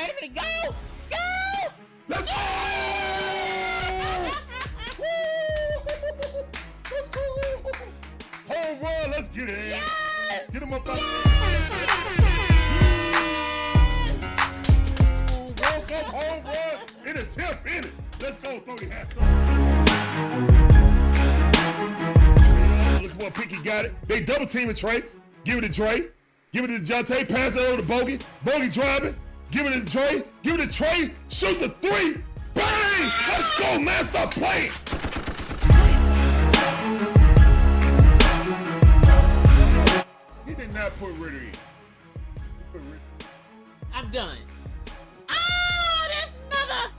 ready to go? Go! Let's go! Let's go! Home run, let's get in. Yes! Get him up out Woke up, home run, in a tip, in it. Let's go, throw your hats up. Look what Picky got it. They double teaming Trey. Give it to Trey. Give it to DeJounte. Pass it over to Bogey. Bogey driving. Give it to Trey. Give it to Trey. Shoot the three. Bang! Let's go, man. Stop playing. He did not put Ritter in. I'm done. Oh, this mother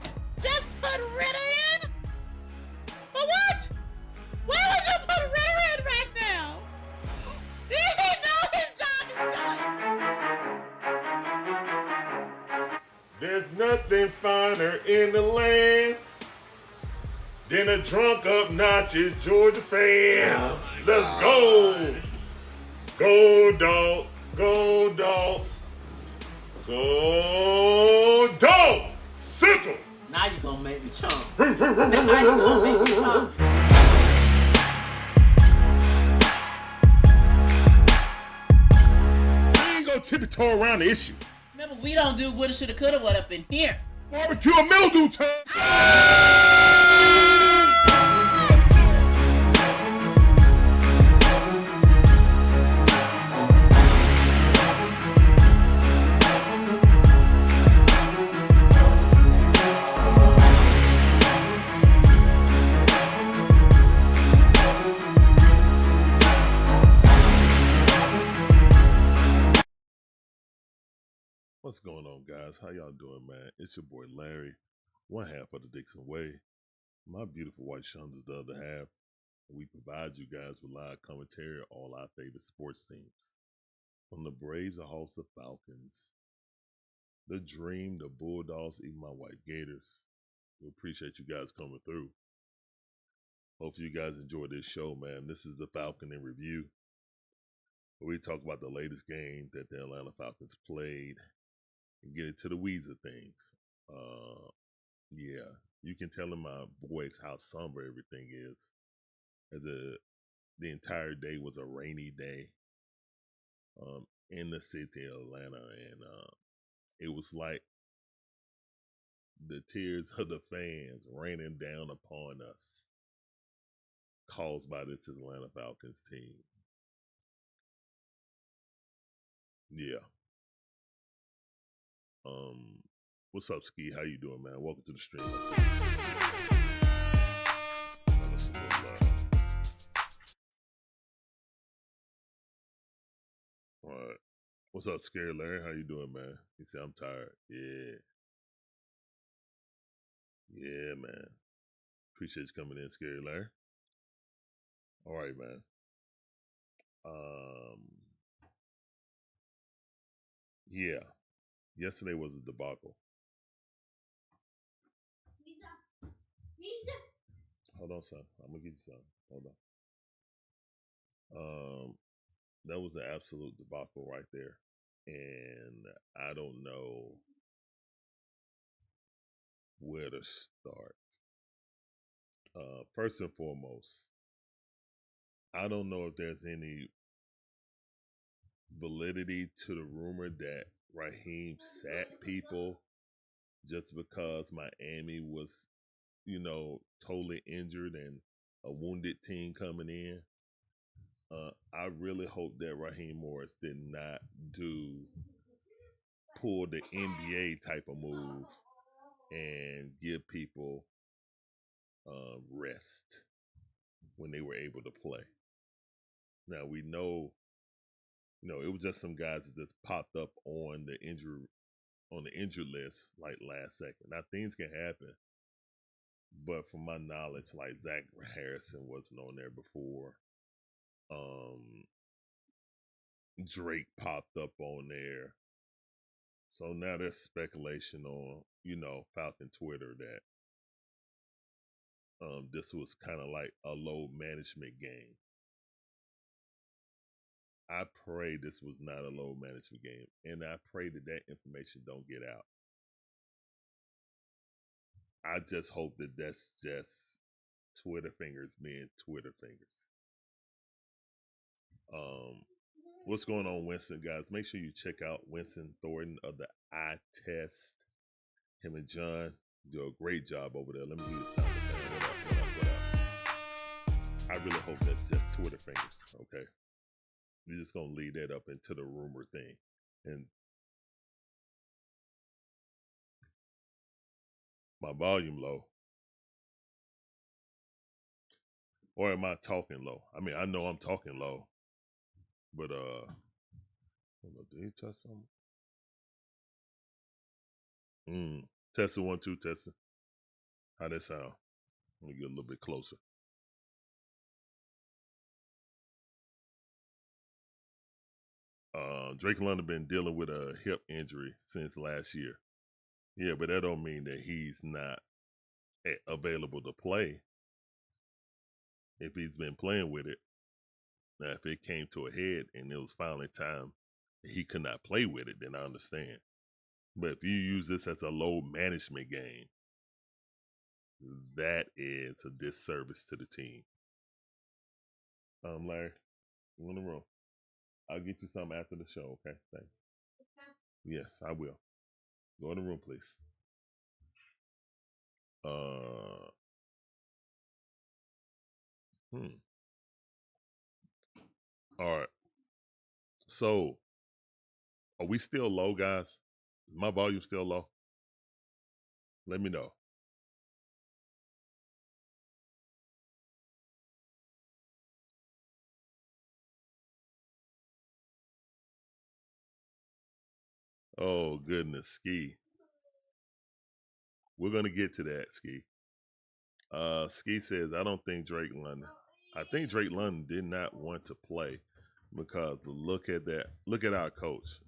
just put Ritter in? For what? Why would you put Ritter in right now? He know his job is done. There's nothing finer in the land than a drunk, obnoxious Georgia fan. Oh Let's go. Go, Dogs. Go, Dogs. Go, Dogs. Sickle. Now you gonna make me chump. Now you gonna make me chump. We ain't gonna tiptoe around the issues. Remember, we don't do woulda, shoulda, coulda, what up in here. Barbecue and mildew time. What's going on, guys? How y'all doing, man? It's your boy Larry, one half of the Dixon Way. My beautiful wife Shonda's the other half. We provide you guys with live commentary on all our favorite sports teams. From the Braves, the Hawks, the Falcons, the Dream, the Bulldogs, even my white Gators. We appreciate you guys coming through. Hopefully you guys enjoy this show, man. This is the Falcon in Review, where we talk about the latest game that the Atlanta Falcons played and get into the weeds of things. Yeah, you can tell in my voice how somber everything is. The entire day was a rainy day in the city of Atlanta, and it was like the tears of the fans raining down upon us, caused by this Atlanta Falcons team. Yeah. What's up, Ski? How you doing, man? Welcome to the stream. All right. What's up, Scary Larry? How you doing, man? You say I'm tired. Yeah. Yeah, man. Appreciate you coming in, Scary Larry. All right, man. Yeah. Yesterday was a debacle. Hold on, son. I'm gonna get you some. Hold on. That was an absolute debacle right there, and I don't know where to start. First and foremost, I don't know if there's any validity to the rumor that Raheem sat people just because Miami was, totally injured and a wounded team coming in. I really hope that Raheem Morris did not pull the NBA type of move and give people rest when they were able to play. Now we know, it was just some guys that just popped up on the injured list like last second. Now things can happen, but from my knowledge, like Zach Harrison wasn't on there before. Drake popped up on there. So now there's speculation on, Falcon Twitter that this was kind of like a low management game. I pray this was not a low management game, and I pray that information don't get out. I just hope that that's just Twitter fingers being Twitter fingers. What's going on, Winston, guys? Make sure you check out Winston Thornton of the Eye Test. Him and John do a great job over there. Let me do the sound effect. What up? I really hope that's just Twitter fingers, okay? We're just going to leave that up into the rumor thing. And my volume low. Or am I talking low? I mean, I know I'm talking low. But, I don't know, did he touch something? Testing 1, 2, testing. How that sound? Let me get a little bit closer. Drake London been dealing with a hip injury since last year. Yeah, but that don't mean that he's not available to play. If he's been playing with it, now if it came to a head and it was finally time he could not play with it, then I understand. But if you use this as a load management game, that is a disservice to the team. Larry, you in the room? I'll get you something after the show, okay? Thanks. Yes, I will. Go in the room, please. All right. So, are we still low, guys? Is my volume still low? Let me know. Oh, goodness, Ski. We're going to get to that, Ski. Ski says, I don't think Drake London. I think Drake London did not want to play because look at that. Look at our coach.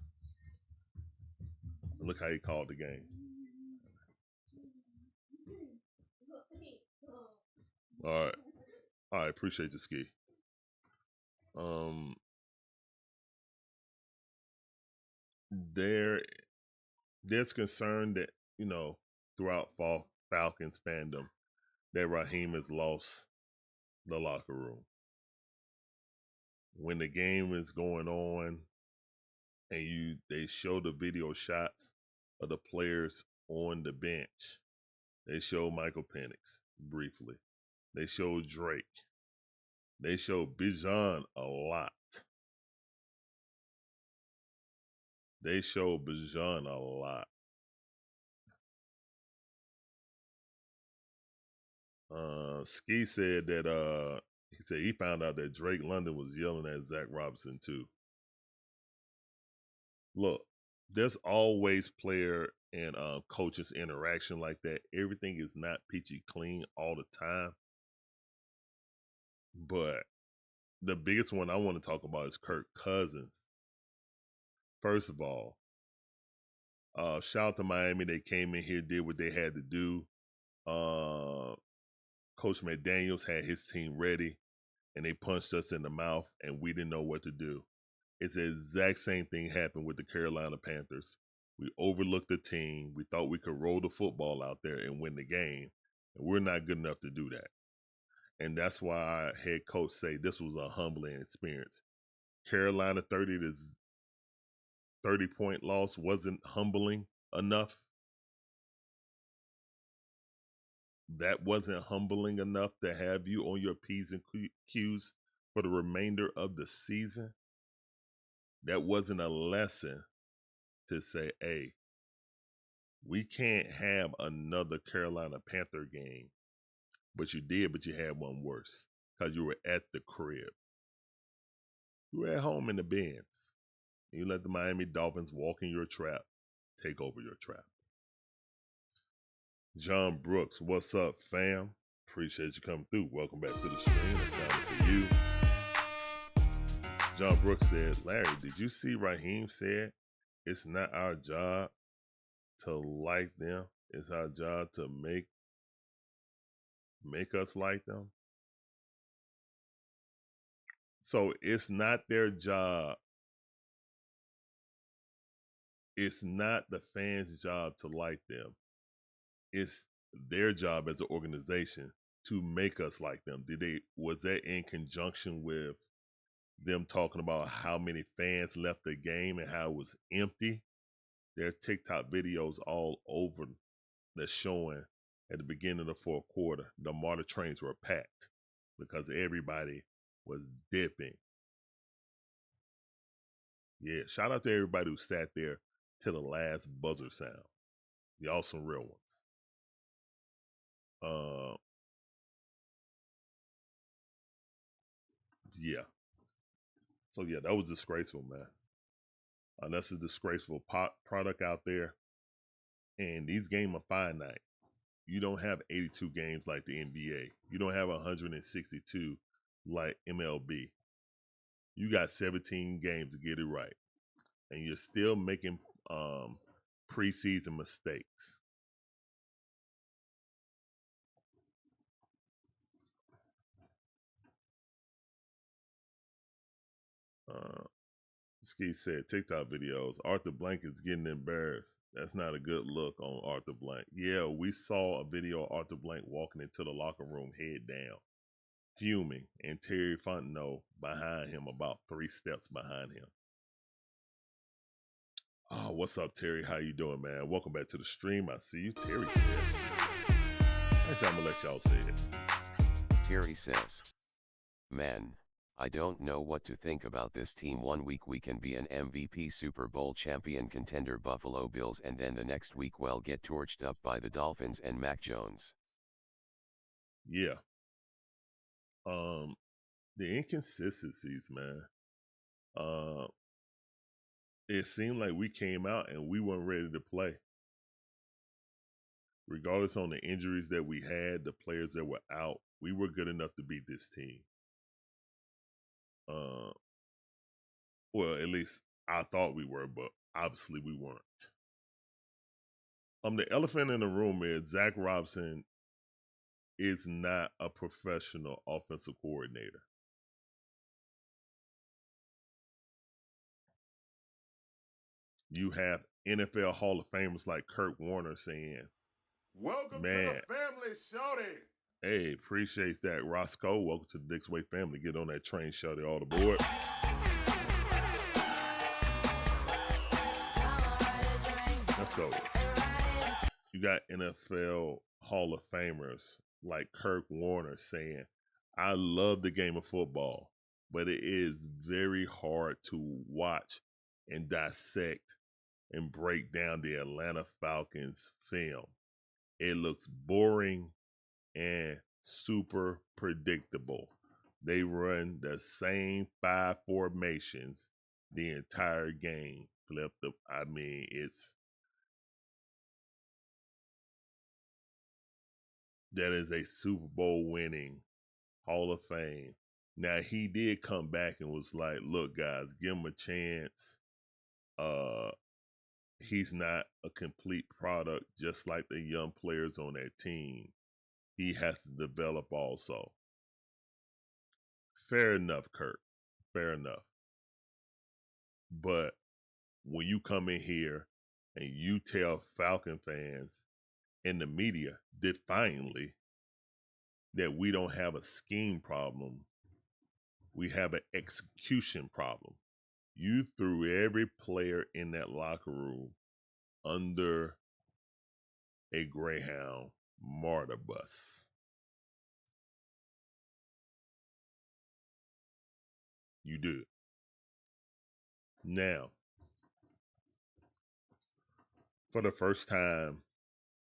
Look how he called the game. All right. All right. Appreciate you, Ski. There's concern that, throughout Falcons fandom that Raheem has lost the locker room. When the game is going on and they show the video shots of the players on the bench. They show Michael Penix briefly. They show Drake. They show Bijan a lot. They show Bijan a lot. Ski said that he found out that Drake London was yelling at Zach Robinson too. Look, there's always player and coaches interaction like that. Everything is not peachy clean all the time. But the biggest one I want to talk about is Kirk Cousins. First of all, shout out to Miami. They came in here, did what they had to do. Coach McDaniels had his team ready, and they punched us in the mouth, and we didn't know what to do. It's the exact same thing happened with the Carolina Panthers. We overlooked the team. We thought we could roll the football out there and win the game, and we're not good enough to do that. And that's why our head coach say this was a humbling experience. Carolina 30-point loss wasn't humbling enough. That wasn't humbling enough to have you on your P's and Q's for the remainder of the season. That wasn't a lesson to say, hey, we can't have another Carolina Panther game. But you did, but you had one worse because you were at the crib. You were at home in the Benz. You let the Miami Dolphins walk in your trap, take over your trap. John Brooks, what's up, fam? Appreciate you coming through. Welcome back to the stream. It sounded for you. John Brooks said, Larry, did you see Raheem said it's not our job to like them? It's our job to make us like them. So it's not their job. It's not the fans' job to like them. It's their job as an organization to make us like them? Was that in conjunction with them talking about how many fans left the game and how it was empty? There's TikTok videos all over that's showing at the beginning of the fourth quarter, the MARTA trains were packed because everybody was dipping. Yeah, shout out to everybody who sat there to the last buzzer sound. Y'all some real ones. Yeah. So yeah, that was disgraceful, man. That's a disgraceful product out there. And these games are finite. You don't have 82 games like the NBA. You don't have 162 like MLB. You got 17 games to get it right. And you're still making preseason mistakes. Ski said TikTok videos. Arthur Blank is getting embarrassed. That's not a good look on Arthur Blank. Yeah, we saw a video of Arthur Blank walking into the locker room head down, fuming, and Terry Fontenot behind him, about 3 steps behind him. Oh, what's up, Terry? How you doing, man? Welcome back to the stream. I see you. Terry says. Actually, I'm going to let y'all say it. Terry says, man, I don't know what to think about this team. 1 week we can be an MVP Super Bowl champion contender Buffalo Bills, and then the next week we'll get torched up by the Dolphins and Mac Jones. Yeah. The inconsistencies, man. It seemed like we came out and we weren't ready to play. Regardless on the injuries that we had, the players that were out, we were good enough to beat this team. Well, at least I thought we were, but obviously we weren't. The elephant in the room is Zach Robinson is not a professional offensive coordinator. You have NFL Hall of Famers like Kurt Warner saying, welcome to the family, shorty. Hey, appreciate that, Roscoe. Welcome to the Dixon Way family. Get on that train, shorty, all aboard. Let's go. You got NFL Hall of Famers like Kurt Warner saying, I love the game of football, but it is very hard to watch and dissect and break down the Atlanta Falcons film. It looks boring and super predictable. They run the same 5 formations the entire game. That is a Super Bowl winning Hall of Fame. Now, he did come back and was like, look, guys, give him a chance. He's not a complete product, just like the young players on that team. He has to develop also. Fair enough, Kurt. Fair enough. But when you come in here and you tell Falcon fans and the media defiantly that we don't have a scheme problem, we have an execution problem. You threw every player in that locker room under a Greyhound MARTA bus. You do. Now, for the first time,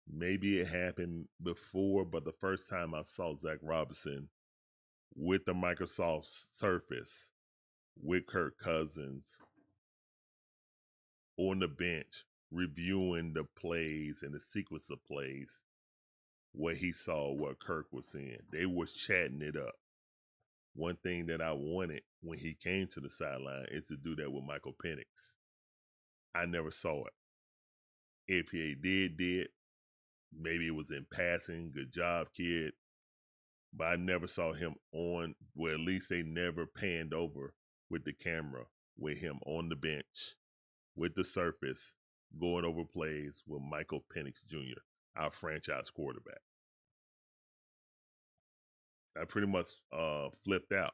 maybe it happened before, but the first time I saw Zach Robinson with the Microsoft Surface, with Kirk Cousins on the bench, reviewing the plays and the sequence of plays, what he saw, what Kirk was seeing. They was chatting it up. One thing that I wanted when he came to the sideline is to do that with Michael Penix. I never saw it. If he did, maybe it was in passing. Good job, kid. But I never saw him on, well, at least they never panned over with the camera with him on the bench with the Surface going over plays with Michael Penix Jr. our franchise quarterback. I pretty much flipped out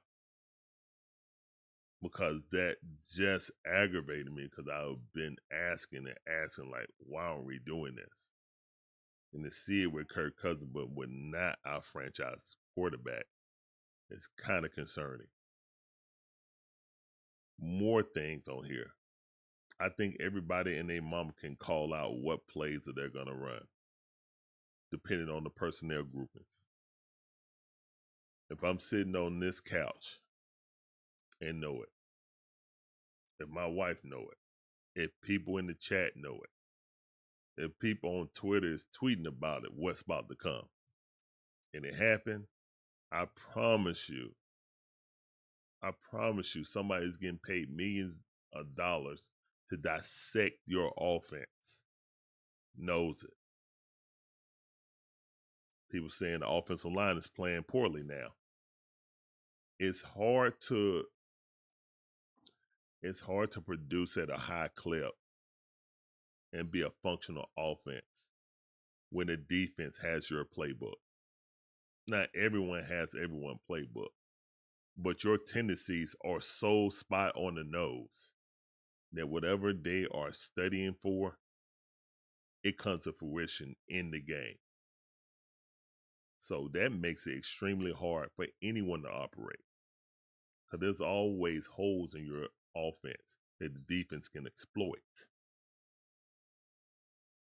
because that just aggravated me because I've been asking like, why aren't we doing this? And to see it with Kirk Cousins, but with not our franchise quarterback, is kind of concerning. More things on here. I think everybody and their mama can call out what plays that they're going to run, depending on the personnel groupings. If I'm sitting on this couch and know it, if my wife know it, if people in the chat know it, if people on Twitter is tweeting about it, what's about to come, and it happened, I promise you, somebody's getting paid millions of dollars to dissect your offense. Knows it. People saying the offensive line is playing poorly now. It's hard to produce at a high clip and be a functional offense when the defense has your playbook. Not everyone has everyone's playbook, but your tendencies are so spot on the nose that whatever they are studying for, it comes to fruition in the game. So that makes it extremely hard for anyone to operate, because there's always holes in your offense that the defense can exploit.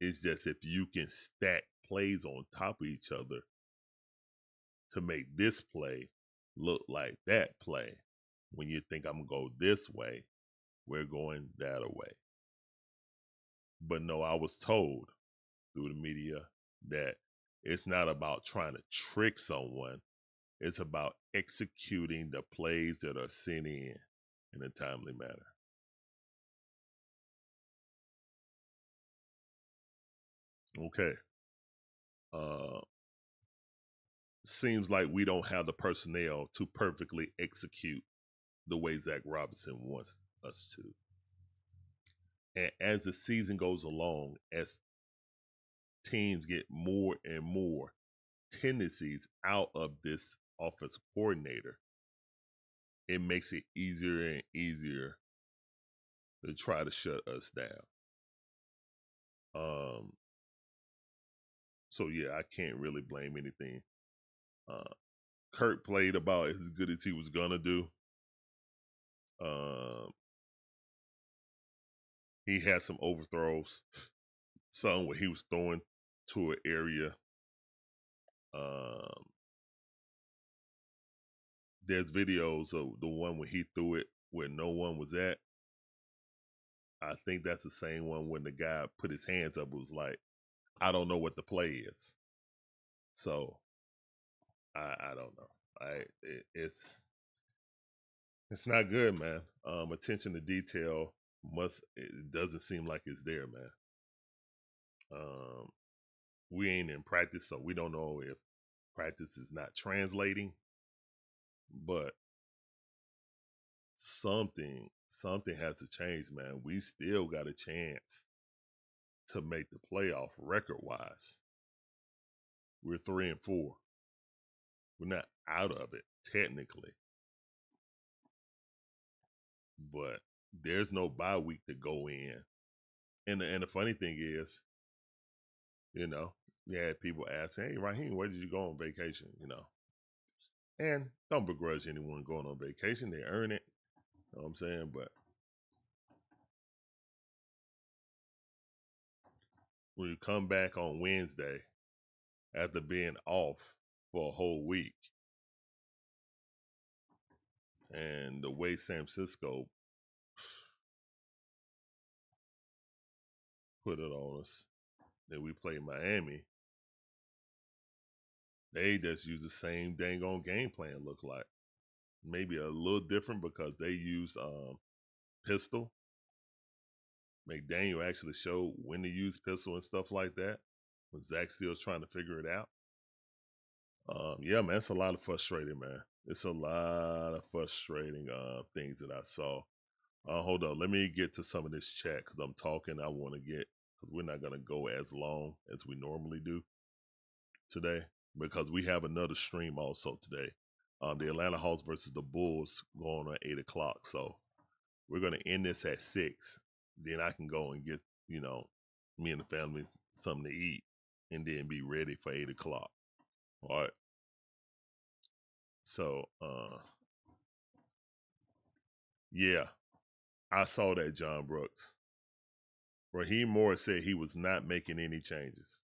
It's just if you can stack plays on top of each other to make this play look like that play, when you think I'm going to go this way, we're going that way. But no, I was told through the media that it's not about trying to trick someone. It's about executing the plays that are sent in a timely manner. Okay. Seems like we don't have the personnel to perfectly execute the way Zach Robinson wants us to. And as the season goes along, as teams get more and more tendencies out of this offensive coordinator, it makes it easier and easier to try to shut us down. So yeah, I can't really blame anything. Kurt played about as good as he was gonna do. He had some overthrows, some where he was throwing to an area. There's videos of the one when he threw it where no one was at. I think that's the same one when the guy put his hands up. It was like, I don't know what the play is. So I don't know. It's not good, man. Attention to detail it doesn't seem like it's there, man. We ain't in practice, so we don't know if practice is not translating, but something has to change, man. We still got a chance to make the playoff record-wise. We're 3-4. We're not out of it technically, but there's no bye week to go in. And the funny thing is, you had people asking, "Hey, Raheem, where did you go on vacation?" And don't begrudge anyone going on vacation. They earn it. You know what I'm saying? But when you come back on Wednesday after being off for a whole week, and the way San Francisco put it on us, that we play Miami, they just use the same dang on game plan, look like. Maybe a little different because they use pistol. McDaniel actually showed when to use pistol and stuff like that, but Zach still's trying to figure it out. Yeah, man, it's a lot of frustrating, man. It's a lot of frustrating things that I saw. Hold on, let me get to some of this chat because I'm talking. I want to get, because we're not going to go as long as we normally do today because we have another stream also today. The Atlanta Hawks versus the Bulls going on 8 o'clock. So we're going to end this at 6. Then I can go and get, me and the family something to eat and then be ready for 8 o'clock. All right. So, yeah, I saw that, John Brooks. Raheem Morris said he was not making any changes.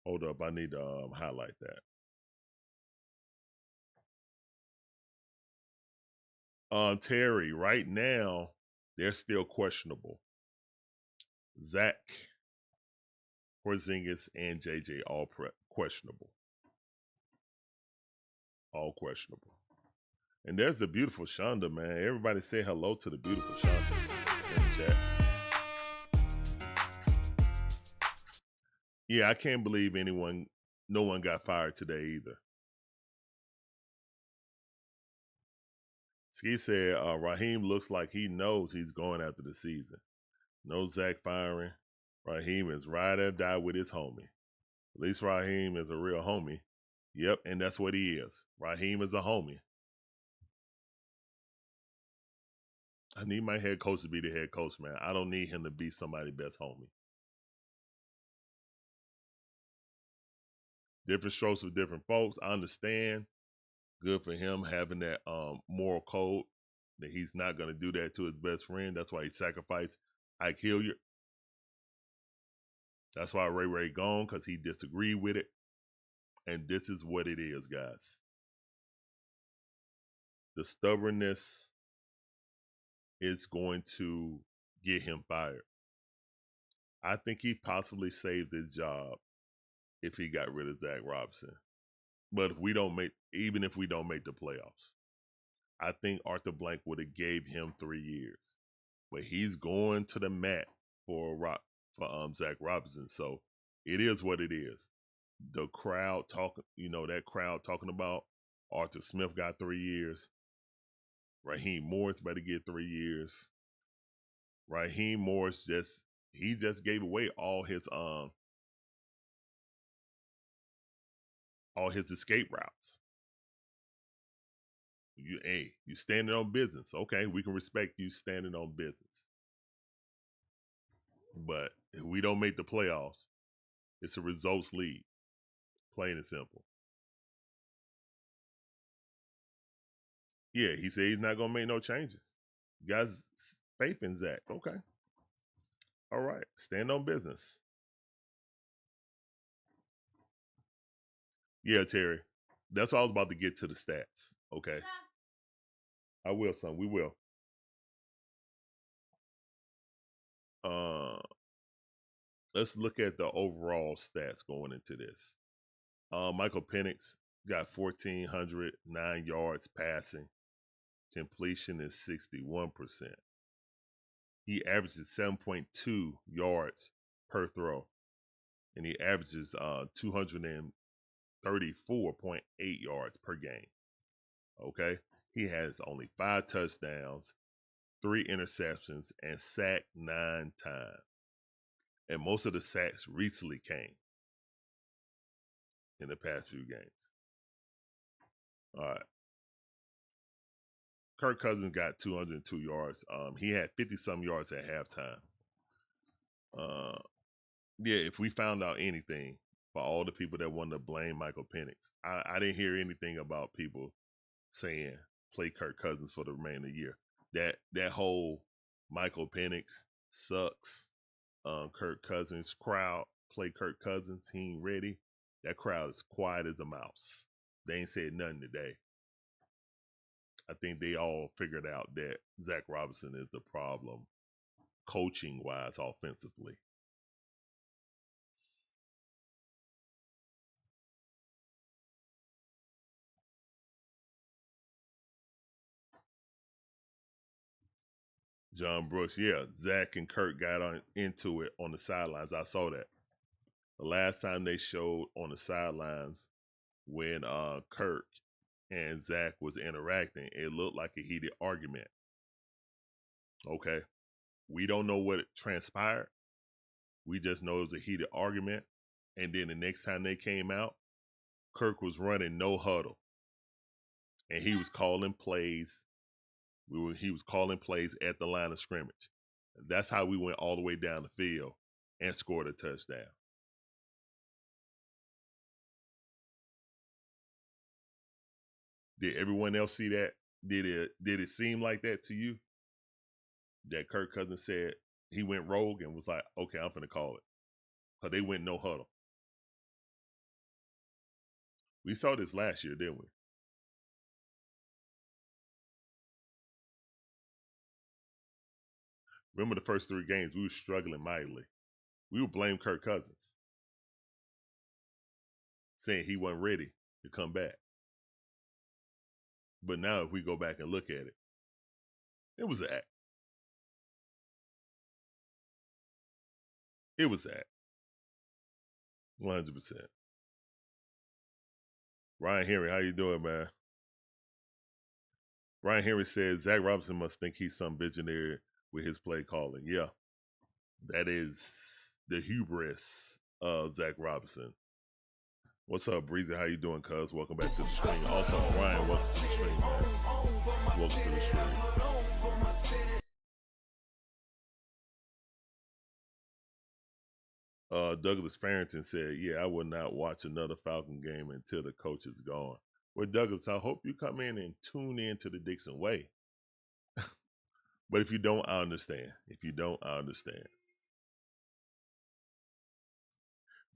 Hold up, I need to highlight that. Terry, right now, they're still questionable. Zach, Porzingis, and JJ all questionable. All questionable. And there's the beautiful Shonda, man. Everybody say hello to the beautiful Shonda in the chat. Yeah, I can't believe no one got fired today either. Ski said, Raheem looks like he knows he's going after the season. No Zach firing. Raheem is ride or die with his homie. At least Raheem is a real homie. Yep, and that's what he is. Raheem is a homie. I need my head coach to be the head coach, man. I don't need him to be somebody's best homie. Different strokes for different folks. I understand. Good for him having that moral code that he's not going to do that to his best friend. That's why he sacrificed Ike Hilliard. That's why Ray gone, because he disagreed with it. And this is what it is, guys. The stubbornness is going to get him fired. I think he possibly saved his job if he got rid of Zach Robinson. But even if we don't make the playoffs, I think Arthur Blank would have gave him 3 years. But he's going to the mat for Zach Robinson. So it is what it is. The crowd talking, that crowd talking about Arthur Smith got 3 years. Raheem Morris better get 3 years. Raheem Morris just gave away all his escape routes. You standing on business. Okay, we can respect you standing on business. But if we don't make the playoffs, it's a results league. Plain and simple. Yeah, he said he's not going to make no changes. You guys faith in Zach. Okay. All right. Stand on business. Yeah, Terry. That's why I was about to get to the stats. Okay. I will, son. We will. Let's look at the overall stats going into this. Michael Penix got 1,409 yards passing. Completion is 61%. He averages 7.2 yards per throw. And he averages 234.8 yards per game. Okay? He has only 5 touchdowns, 3 interceptions, and sacked 9 times. And most of the sacks recently came in the past few games. All right. Kirk Cousins got 202 yards. He had 50-some yards at halftime. Yeah, if we found out anything, for all the people that wanted to blame Michael Penix, I didn't hear anything about people saying play Kirk Cousins for the remainder of the year. That whole Michael Penix sucks. Kirk Cousins crowd, play Kirk Cousins, he ain't ready. That crowd is quiet as a mouse. They ain't said nothing today. I think they all figured out that Zach Robinson is the problem, coaching-wise, offensively. John Brooks, yeah, Zach and Kirk got into it on the sidelines. I saw that. The last time they showed on the sidelines when Kirk and Zach was interacting, it looked like a heated argument. Okay. We don't know what transpired. We just know it was a heated argument. And then the next time they came out, Kirk was running no huddle. And he was calling plays. He was calling plays at the line of scrimmage. That's how we went all the way down the field and scored a touchdown. Did everyone else see that? Did it seem like that to you? That Kirk Cousins said he went rogue and was like, okay, I'm finna call it. Because they went no huddle. We saw this last year, didn't we? Remember the first 3 games, we were struggling mightily. We would blame Kirk Cousins, saying he wasn't ready to come back. But now if we go back and look at it, it was that. It was that. 100%. Ryan Henry, how you doing, man? Ryan Henry says Zach Robinson must think he's some visionary with his play calling. Yeah, that is the hubris of Zach Robinson. What's up, Breezy? How you doing, cuz? Welcome back to the stream. Also, Ryan, welcome to the stream, man. Welcome to the stream. Douglas Farrington said, yeah, I will not watch another Falcon game until the coach is gone. Well, Douglas, I hope you come in and tune in to the Dixon Way. But if you don't, I understand. If you don't, I understand.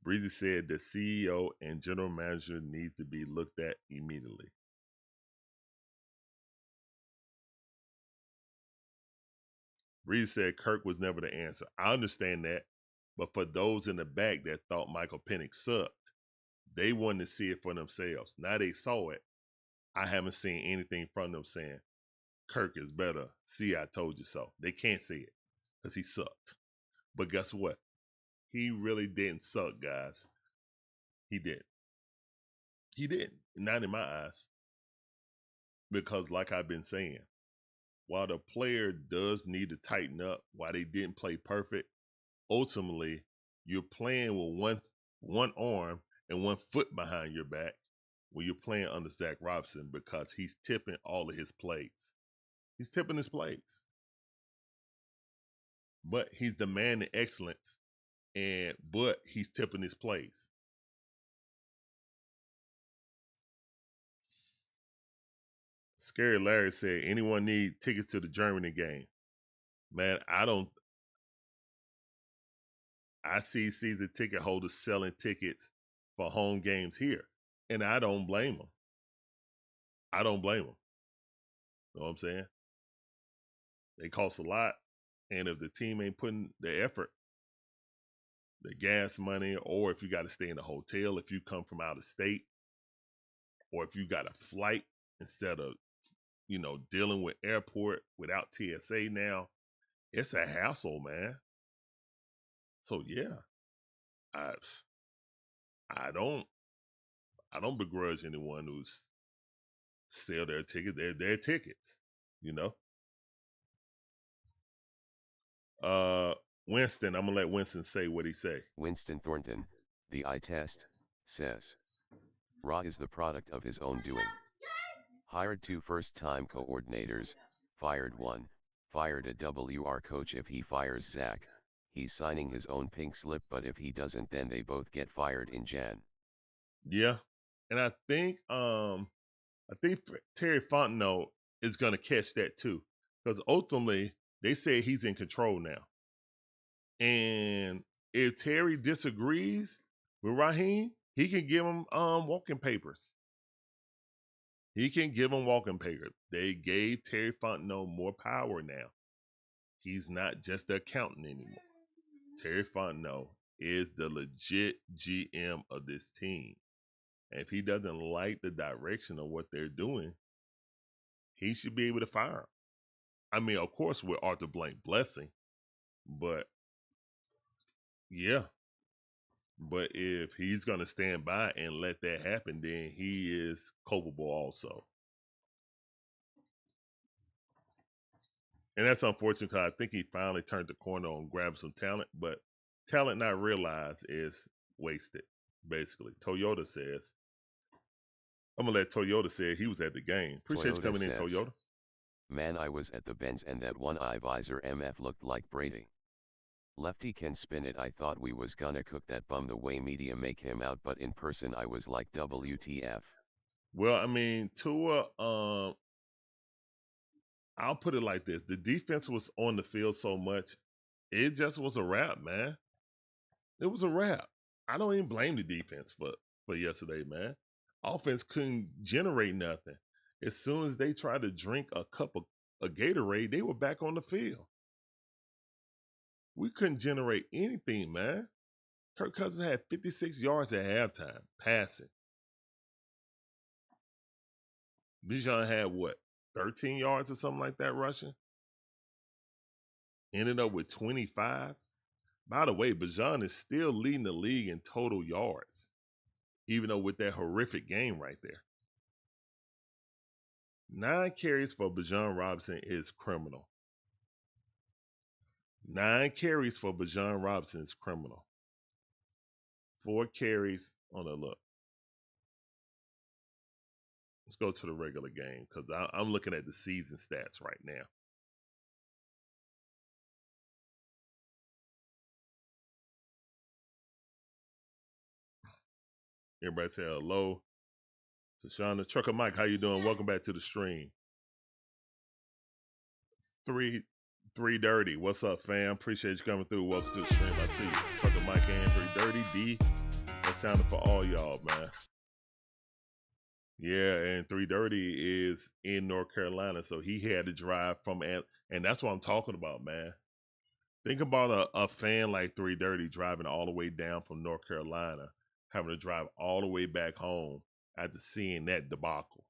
Breezy said the CEO and general manager needs to be looked at immediately. Breezy said Kirk was never the answer. I understand that. But for those in the back that thought Michael Penix sucked, they wanted to see it for themselves. Now they saw it. I haven't seen anything from them saying, Kirk is better. See, I told you so. They can't see it because he sucked. But guess what? He really didn't suck, guys. He didn't. He didn't. Not in my eyes. Because like I've been saying, while the player does need to tighten up, while they didn't play perfect, ultimately, you're playing with one arm and 1 foot behind your back when you're playing under Zach Robinson because he's tipping all of his plays. He's tipping his plays. But he's demanding excellence, but he's tipping his plays. Scary Larry said, anyone need tickets to the Germany game? Man, I see season ticket holders selling tickets for home games here, and I don't blame them. I don't blame them. You know what I'm saying? They cost a lot, and if the team ain't putting the effort, the gas money, or if you got to stay in a hotel, if you come from out of state, or if you got a flight instead of, dealing with airport without TSA now, it's a hassle, man. So yeah, I don't begrudge anyone who's sell their tickets. They're their tickets, Winston, I'm gonna let Winston say what he say. Winston Thornton, the eye test, says. Ra is the product of his own doing. Hired 2 first-time coordinators, fired 1, fired a WR coach. If he fires Zach, he's signing his own pink slip, but if he doesn't, then they both get fired in Jan. Yeah, and I think Terry Fontenot is gonna catch that too, because ultimately they say he's in control now, and if Terry disagrees with Raheem, he can give him walking papers. He can give him walking papers. They gave Terry Fontenot more power now. He's not just the accountant anymore. Terry Fontenot is the legit GM of this team. And if he doesn't like the direction of what they're doing, he should be able to fire him. I mean, of course, with Arthur Blank blessing, but yeah, But if he's going to stand by and let that happen, then he is culpable also. And that's unfortunate because I think he finally turned the corner on grabbing some talent, but talent not realized is wasted, basically. Toyota says, I'm going to let Toyota say he was at the game. Appreciate you coming in, Toyota. Man, I was at the Benz and that one eye visor MF looked like Brady. Lefty can spin it. I thought we was gonna cook that bum the way media make him out, but in person I was like WTF. Well, I mean, Tua, I'll put it like this. The defense was on the field so much, it just was a wrap, man. It was a wrap. I don't even blame the defense for yesterday, man. Offense couldn't generate nothing. As soon as they tried to drink a cup of a Gatorade, they were back on the field. We couldn't generate anything, man. Kirk Cousins had 56 yards at halftime, passing. Bijan had what, 13 yards or something like that rushing? Ended up with 25. By the way, Bijan is still leading the league in total yards, even though with that horrific game right there. 9 carries for Bijan Robinson is criminal. 9 carries for Bijan Robinson is criminal. 4 carries on a look. Let's go to the regular game because I'm looking at the season stats right now. Everybody say hello. Tashana, Trucker Mike, how you doing? Welcome back to the stream. 330. What's up, fam? Appreciate you coming through. Welcome to the stream. I see you. Trucker Mike and 330 D. That sounded for all y'all, man. Yeah, and 330 is in North Carolina, so he had to drive from, and that's what I'm talking about, man. Think about a fan like 330 driving all the way down from North Carolina, having to drive all the way back home after seeing that debacle.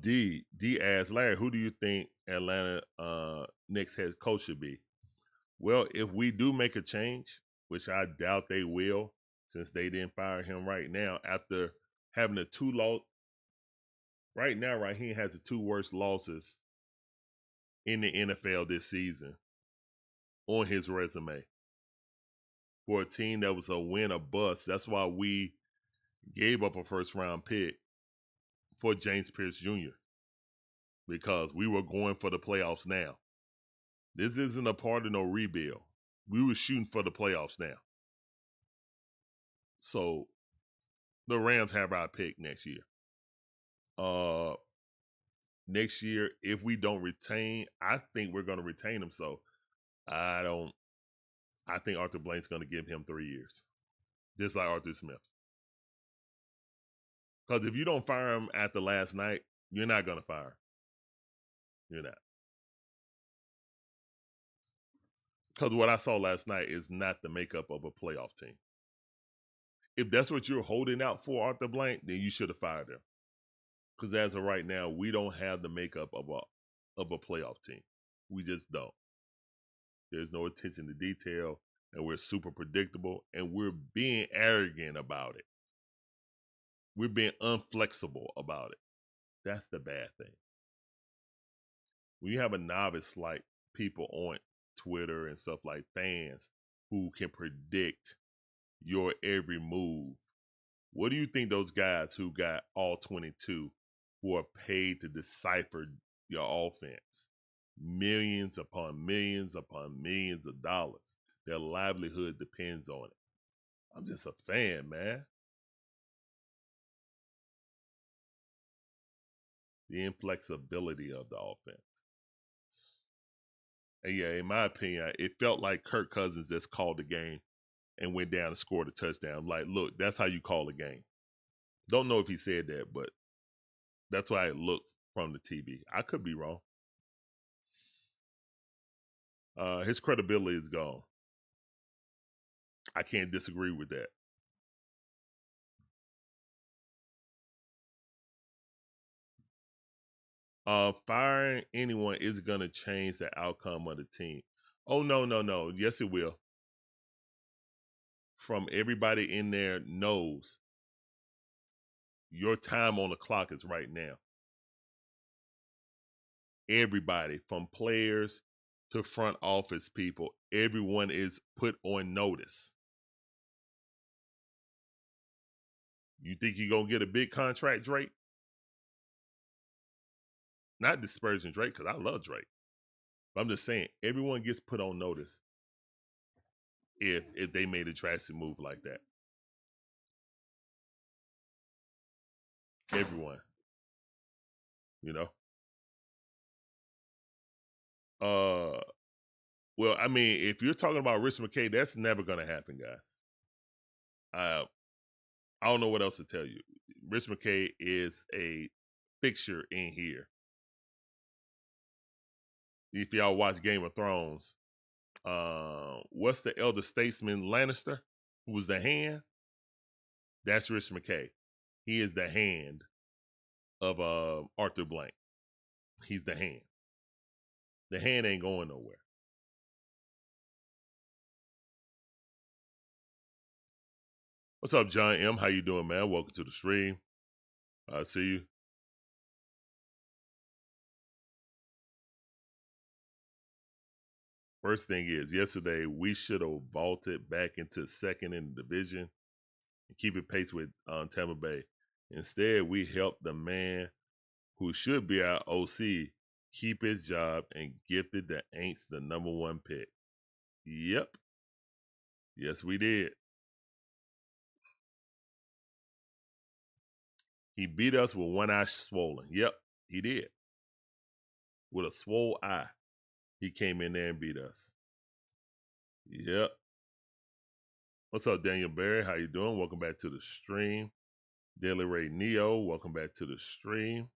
D asks, Larry, who do you think Atlanta next head coach should be? Well, if we do make a change, which I doubt they will, since they didn't fire him right now after having the 2 loss. Right now, Raheem has the 2 worst losses in the NFL this season on his resume. For a team that was a win or bust, that's why we gave up a first-round pick for James Pierce Jr. because we were going for the playoffs now. This isn't a part of no rebuild. We were shooting for the playoffs now. So the Rams have our pick next year. Next year, if we don't retain, I think we're going to retain him. So I think Arthur Blank's going to give him 3 years, just like Arthur Smith. Because if you don't fire him after last night, you're not going to fire him. You're not. Because what I saw last night is not the makeup of a playoff team. If that's what you're holding out for, Arthur Blank, then you should have fired him. Because as of right now, we don't have the makeup of a playoff team. We just don't. There's no attention to detail, and we're super predictable, and we're being arrogant about it. We're being unflexible about it. That's the bad thing. When you have a novice like people on Twitter and stuff like fans who can predict your every move, what do you think those guys who got all 22 who are paid to decipher your offense, millions upon millions upon millions of dollars, their livelihood depends on it? I'm just a fan, man. The inflexibility of the offense. And yeah, in my opinion, it felt like Kirk Cousins just called the game and went down and scored a touchdown. Like, look, that's how you call a game. Don't know if he said that, but that's why it looked from the TV. I could be wrong. His credibility is gone. I can't disagree with that. Firing anyone is going to change the outcome of the team. Oh, no. Yes, it will. From everybody in there knows your time on the clock is right now. Everybody, from players to front office people, everyone is put on notice. You think you're going to get a big contract, Drake? Not disparaging Drake, because I love Drake. But I'm just saying, everyone gets put on notice if they made a drastic move like that. Everyone. You know? Well, I mean, if you're talking about Rich McKay, that's never going to happen, guys. I don't know what else to tell you. Rich McKay is a fixture in here. If y'all watch Game of Thrones, what's the elder statesman Lannister, who was the hand? That's Rich McKay. He is the hand of Arthur Blank. He's the hand. The hand ain't going nowhere. What's up, John M? How you doing, man? Welcome to the stream. I see you. First thing is, yesterday we should have vaulted back into second in the division and keep it pace with Tampa Bay. Instead, we helped the man who should be our OC keep his job and gifted the Aints the #1 pick. Yep. Yes, we did. He beat us with one eye swollen. Yep, he did. With a swole eye, he came in there and beat us. Yep. What's up, Daniel Berry? How you doing? Welcome back to the stream. Daily Ray Neo, welcome back to the stream.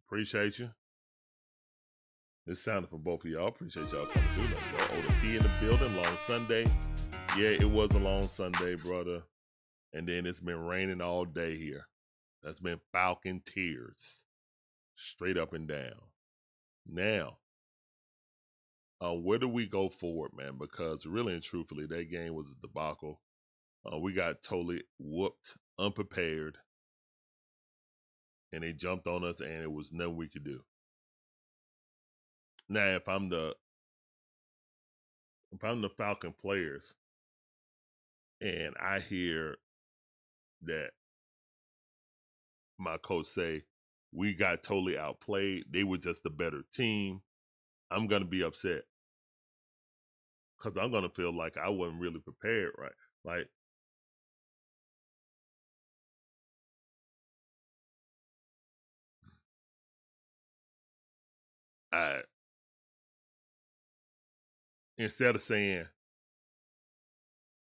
Appreciate you. This sounded for both of y'all. Appreciate y'all coming through. Let's go. Oda P in the building. Long Sunday. Yeah, it was a long Sunday, brother. And then it's been raining all day here. That's been Falcon tears. Straight up and down. Now, where do we go forward, man? Because really and truthfully, that game was a debacle. We got totally whooped, unprepared. And they jumped on us, and it was nothing we could do. Now, if I'm the Falcon players, and I hear that my coach say we got totally outplayed, they were just a better team, I'm gonna be upset because I'm gonna feel like I wasn't really prepared, right? Like, instead of saying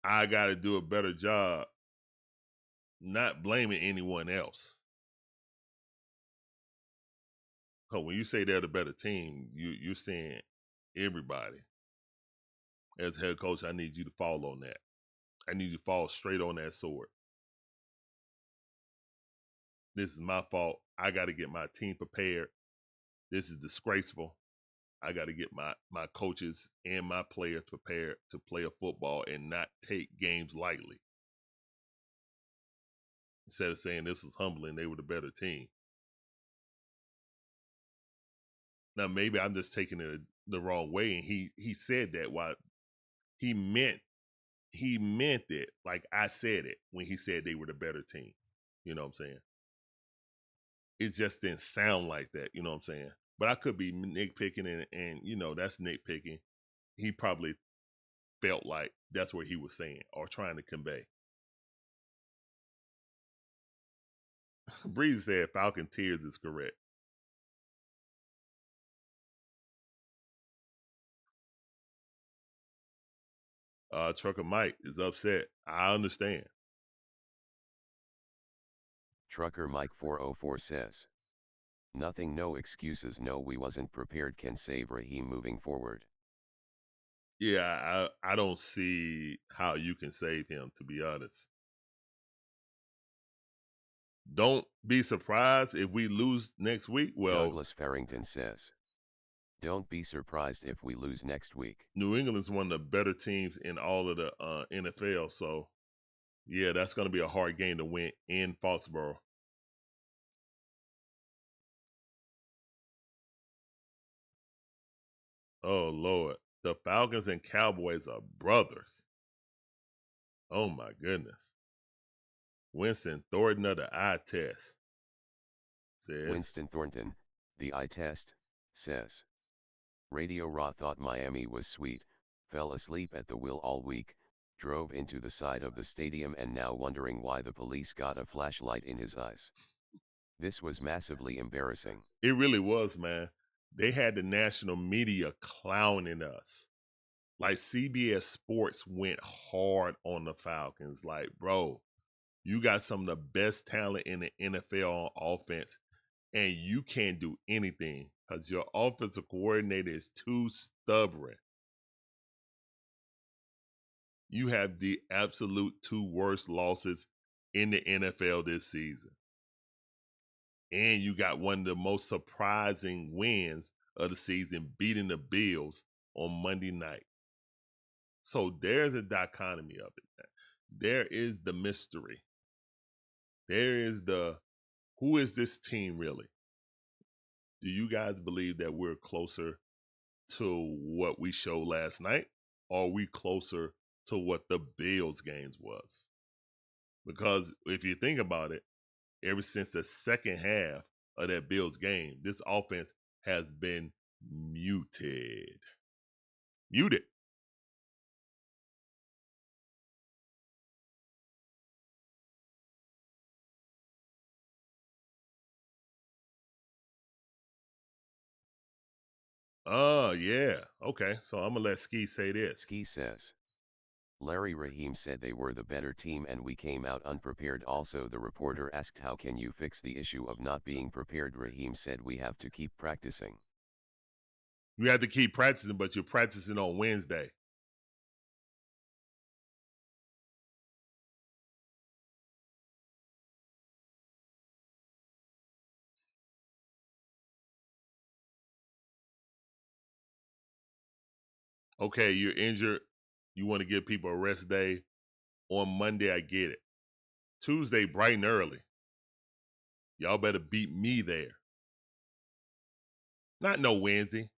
I got to do a better job, not blaming anyone else. Because when you say they're the better team, you're saying everybody. As head coach, I need you to fall on that. I need you to fall straight on that sword. This is my fault. I got to get my team prepared. This is disgraceful. I got to get my coaches and my players prepared to play a football and not take games lightly. Instead of saying this was humbling, they were the better team. Now, maybe I'm just taking it the wrong way, and he said that while he meant it like I said it when he said they were the better team. You know what I'm saying? It just didn't sound like that. You know what I'm saying? But I could be nitpicking, and you know, that's nitpicking. He probably felt like that's what he was saying or trying to convey. Breeze said Falcon tears is correct. Trucker Mike is upset. I understand. Trucker Mike 404 says, nothing, no excuses, no, we wasn't prepared can save Raheem moving forward. Yeah, I don't see how you can save him, to be honest. Don't be surprised if we lose next week. Well, Douglas Farrington says, Don't be surprised if we lose next week. New England is one of the better teams in all of the NFL. So, yeah, that's going to be a hard game to win in Foxborough. Oh, Lord. The Falcons and Cowboys are brothers. Oh, my goodness. Winston Thornton of the eye test says. Winston Thornton, the eye test, says. Radio Raw thought Miami was sweet, fell asleep at the wheel all week, drove into the side of the stadium and now wondering why the police got a flashlight in his eyes. This was massively embarrassing. It really was, man. They had the national media clowning us. Like CBS Sports went hard on the Falcons. Like, bro, you got some of the best talent in the NFL on offense, and you can't do anything because your offensive coordinator is too stubborn. You have the absolute two worst losses in the NFL this season. And you got one of the most surprising wins of the season, beating the Bills on Monday night. So there's a dichotomy of it. There is the mystery. There is the, who is this team really? Do you guys believe that we're closer to what we showed last night? Or are we closer to what the Bills games was? Because if you think about it, ever since the second half of that Bills game, this offense has been muted. Muted. Oh, yeah. Okay, so I'm going to let Ski say this. Ski says. Larry Raheem said they were the better team and we came out unprepared. Also, the reporter asked, how can you fix the issue of not being prepared? Raheem said, we have to keep practicing. You have to keep practicing, but you're practicing on Wednesday. Okay, you're injured. You want to give people a rest day. On Monday, I get it. Tuesday, bright and early. Y'all better beat me there. Not no Wednesday.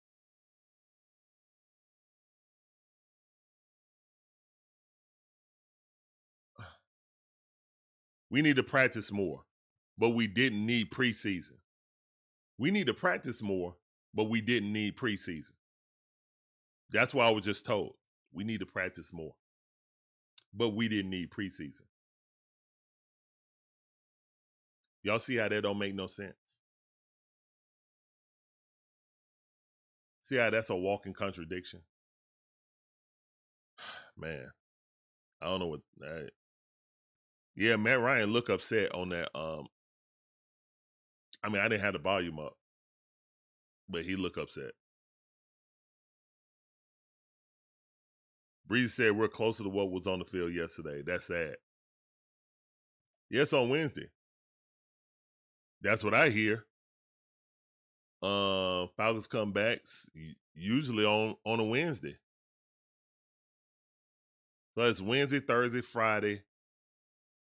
We need to practice more, but we didn't need preseason. We need to practice more, but we didn't need preseason. That's why I was just told. We need to practice more, but we didn't need preseason. Y'all see how that don't make no sense? See how that's a walking contradiction? Man, I don't know what. Yeah, Matt Ryan look upset on that. I mean, I didn't have the volume up, but he look upset. Breeze said we're closer to what was on the field yesterday. That's sad. Yes, on Wednesday. That's what I hear. Falcons come back usually on a Wednesday. So it's Wednesday, Thursday, Friday.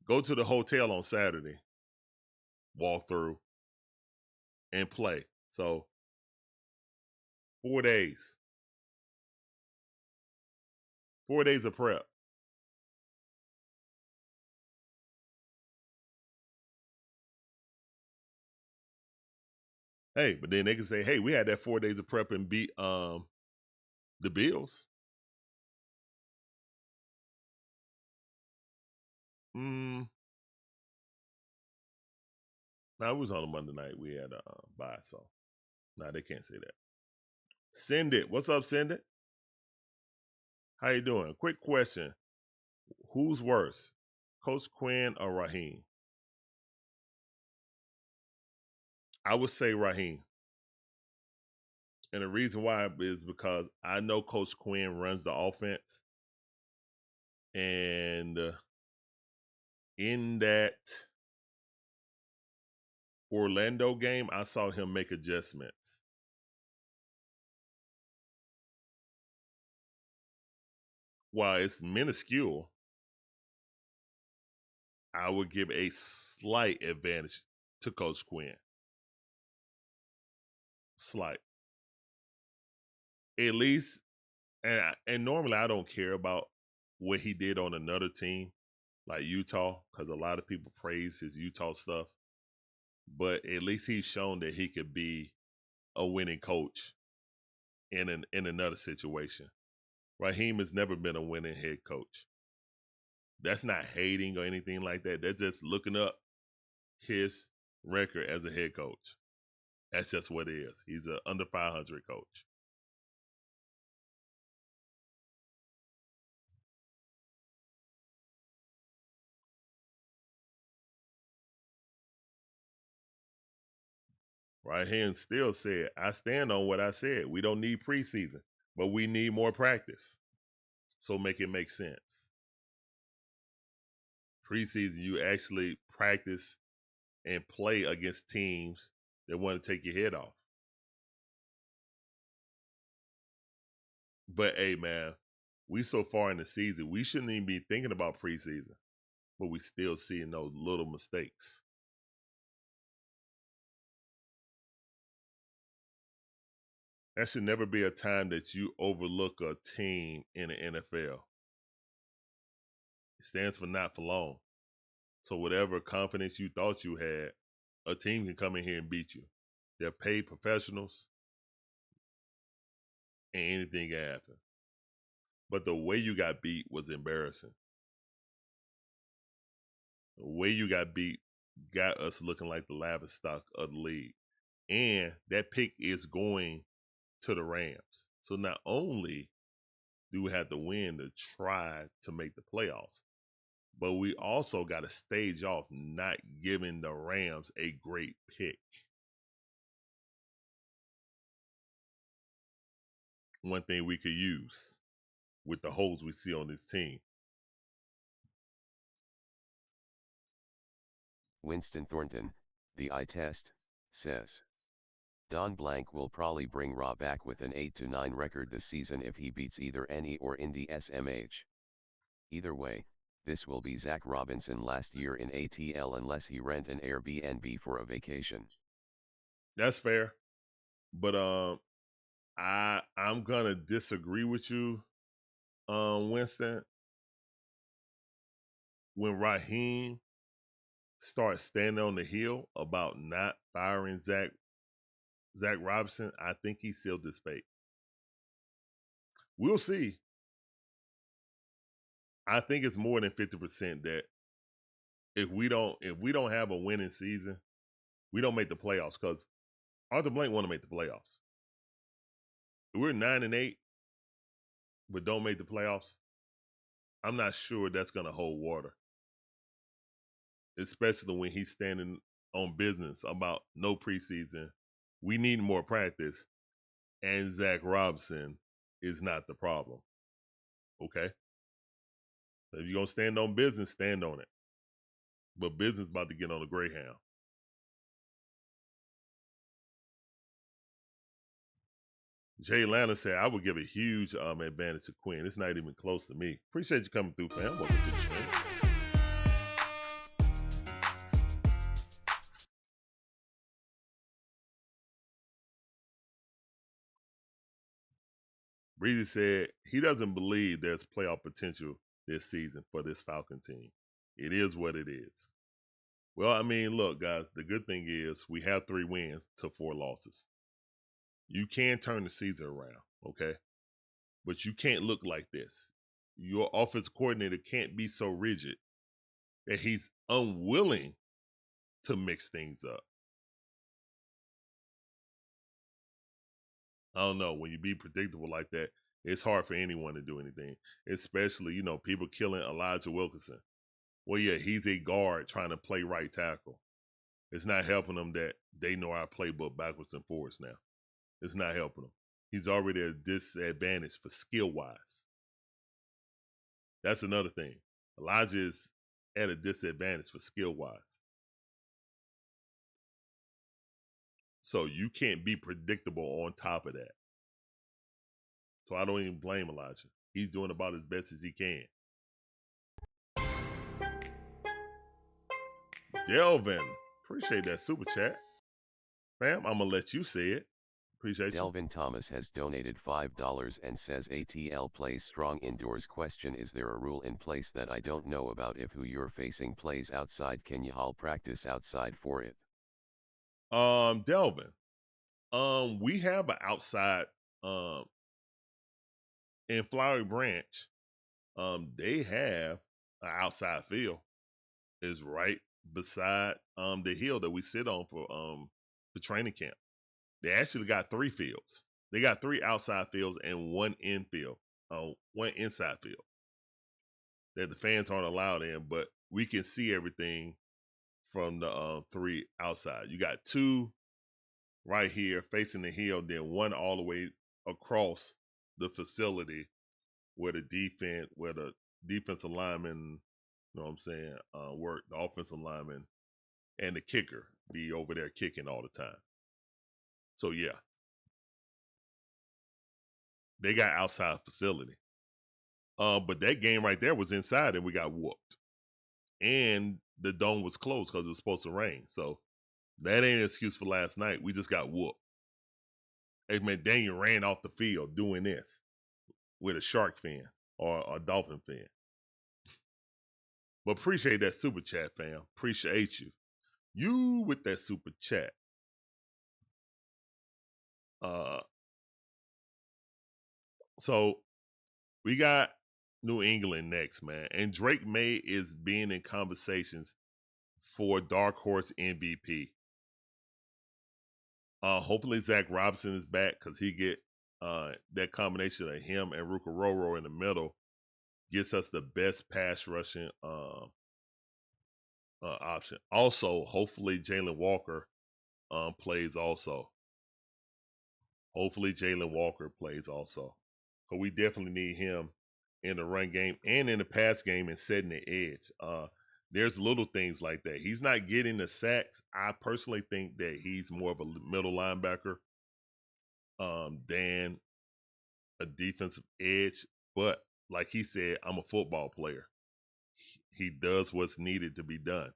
Go to the hotel on Saturday, walk through, and play. So 4 days. 4 days of prep. Hey, but then they can say, hey, we had that 4 days of prep and beat the Bills. No, it was on a Monday night. We had a bye, so they can't say that. Send it. What's up, Send it? How you doing? Quick question. Who's worse, Coach Quinn or Raheem? I would say Raheem. And the reason why is because I know Coach Quinn runs the offense. And in that Orlando game, I saw him make adjustments. while it's minuscule, I would give a slight advantage to Coach Quinn. Slight. At least, and normally I don't care about what he did on another team like Utah, because a lot of people praise his Utah stuff. But at least he's shown that he could be a winning coach in another situation. Raheem has never been a winning head coach. That's not hating or anything like that. That's just looking up his record as a head coach. That's just what it is. He's an under 500 coach. Raheem still said, I stand on what I said. We don't need preseason, but we need more practice. So make it make sense. Preseason, you actually practice and play against teams that want to take your head off. But hey, man, we so far in the season, we shouldn't even be thinking about preseason, but we still seeing those little mistakes. That should never be a time that you overlook a team in the NFL. It stands for not for long. So whatever confidence you thought you had, a team can come in here and beat you. They're paid professionals, and anything can happen. But the way you got beat was embarrassing. The way you got beat got us looking like the laughingstock of the league. And that pick is going to the Rams. So not only do we have to win to try to make the playoffs, but we also got to stage off not giving the Rams a great pick. One thing we could use with the holes we see on this team. Winston Thornton, the eye test, says. Don Blank will probably bring Raw back with an 8-9 record this season if he beats either NE or Indy SMH. Either way, this will be Zach Robinson last year in ATL unless he rent an Airbnb for a vacation. That's fair. But I'm gonna disagree with you, Winston. When Raheem starts standing on the hill about not firing Zach Robinson, I think he sealed his fate. We'll see. I think it's more than 50% that if we don't have a winning season, we don't make the playoffs, because Arthur Blank want to make the playoffs. If we're 9-8, but don't make the playoffs, I'm not sure that's gonna hold water. Especially when he's standing on business about no preseason. We need more practice, and Zach Robinson is not the problem. Okay? So if you're going to stand on business, stand on it. But business about to get on the Greyhound. Jay Atlanta said, I would give a huge advantage to Quinn. It's not even close to me. Appreciate you coming through, fam. Welcome to the stream. Breezy said he doesn't believe there's playoff potential this season for this Falcon team. It is what it is. Well, I mean, look, guys, the good thing is we have 3 wins to 4 losses. You can turn the season around, okay? But you can't look like this. Your offense coordinator can't be so rigid that he's unwilling to mix things up. I don't know. When you be predictable like that, it's hard for anyone to do anything, especially, people killing Elijah Wilkinson. Well, yeah, he's a guard trying to play right tackle. It's not helping them that they know our playbook backwards and forwards now. It's not helping him. He's already at a disadvantage for skill-wise. That's another thing. Elijah is at a disadvantage for skill-wise. So you can't be predictable on top of that. So I don't even blame Elijah. he's doing about as best as he can. Delvin, appreciate that super chat. Fam, I'm going to let you say it. Appreciate Delvin Thomas has donated $5 and says ATL plays strong indoors. Question: is there a rule in place that I don't know about? If who you're facing plays outside, can you all practice outside for it? Delvin, we have an outside, in Flowery Branch, they have an outside field. Is right beside the hill that we sit on for the training camp. They actually got 3 fields. They got 3 outside fields and 1 infield, 1 inside field that the fans aren't allowed in, but we can see everything from the 3 outside. You got 2 right here facing the hill, then 1 all the way across the facility where the defensive lineman, you know what I'm saying, work, the offensive lineman and the kicker be over there kicking all the time. So yeah, they got outside facility. But that game right there was inside and we got whooped. And the dome was closed because it was supposed to rain. So that ain't an excuse for last night. We just got whooped. Hey man, Daniel ran off the field doing this with a shark fin or a dolphin fin. But appreciate that super chat, fam. Appreciate you. You with that super chat. So we got New England next, man. And Drake May is being in conversations for Dark Horse MVP. Hopefully Zach Robinson is back because he get that combination of him and Rukaroro in the middle gets us the best pass rushing option. Also, hopefully Jalen Walker plays also. Hopefully Jalen Walker plays also. So we definitely need him in the run game and in the pass game and setting the edge. There's little things like that. He's not getting the sacks. I personally think that he's more of a middle linebacker than a defensive edge. But like he said, I'm a football player. He does what's needed to be done.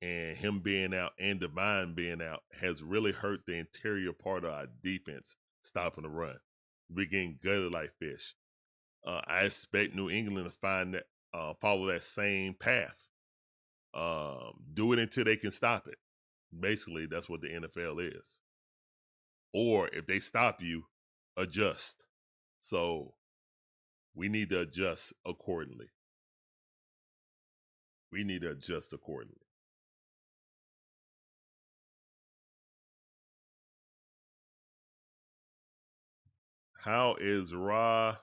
And him being out and Divine being out has really hurt the interior part of our defense stopping the run. We're getting gutted like fish. I expect New England to find that, follow that same path. Do it until they can stop it. Basically, that's what the NFL is. Or if they stop you, adjust. So we need to adjust accordingly. We need to adjust accordingly. How is Ra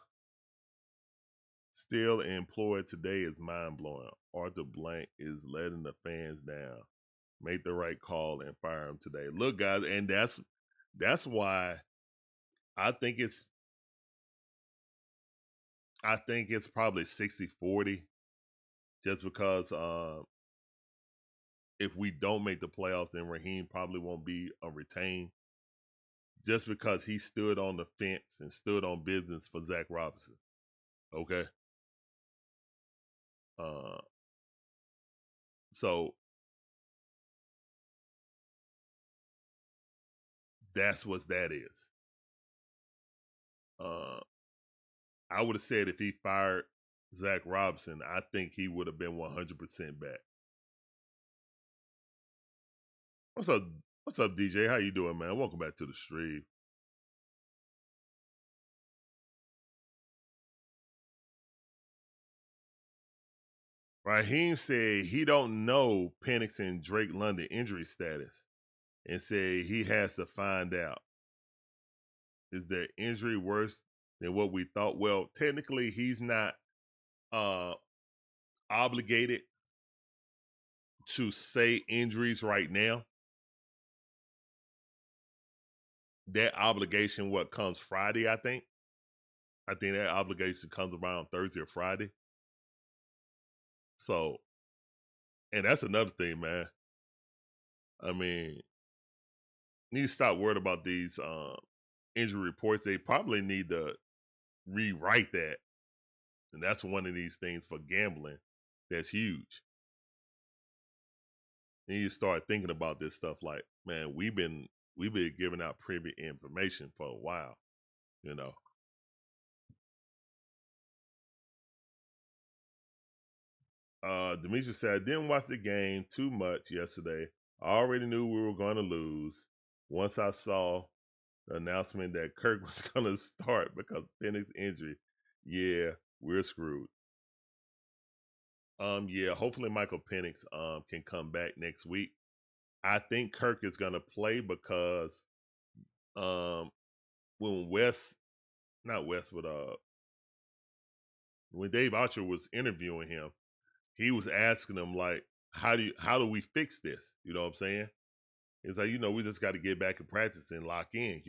still employed today is mind-blowing. Arthur Blank is letting the fans down. Make the right call and fire him today. Look, guys, and that's why I think it's probably 60-40 just because if we don't make the playoffs, then Raheem probably won't be retained just because he stood on the fence and stood on business for Zach Robinson. Okay? So that's what that is. I would have said if he fired Zach Robinson, I think he would have been 100% back. What's up, DJ? How you doing, man? Welcome back to the stream. Raheem said he don't know Penix and Drake London injury status and said he has to find out. Is their injury worse than what we thought? Well, technically, he's not obligated to say injuries right now. That obligation, what comes Friday, I think. I think that obligation comes around Thursday or Friday. So, and that's another thing, man. I mean, need to stop worried about these injury reports. They probably need to rewrite that And that's one of these things for gambling that's huge. And you start thinking about this stuff like, man, we've been giving out private information for a while, you know. Demetrius said, I didn't watch the game too much yesterday. I already knew we were going to lose once I saw the announcement that Kirk was going to start because of Penix's injury. Yeah, we're screwed. Yeah, hopefully Michael Penix can come back next week. I think Kirk is going to play because when when Dave Archer was interviewing him, he was asking him like, how do we fix this? You know what I'm saying? It's like, we just got to get back and practice and lock in,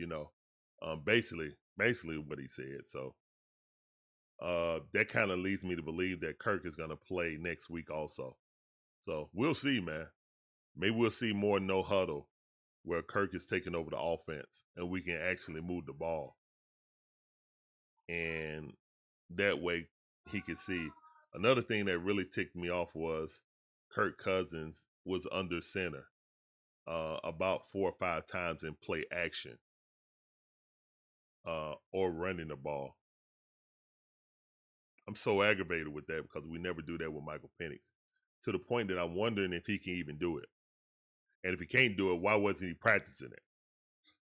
basically what he said. So that kind of leads me to believe that Kirk is going to play next week also. So we'll see, man. Maybe we'll see more no huddle where Kirk is taking over the offense and we can actually move the ball. And that way he can see. Another thing that really ticked me off was Kirk Cousins was under center about 4 or 5 times in play action or running the ball. I'm so aggravated with that because we never do that with Michael Penix, to the point that I'm wondering if he can even do it. And if he can't do it, why wasn't he practicing it?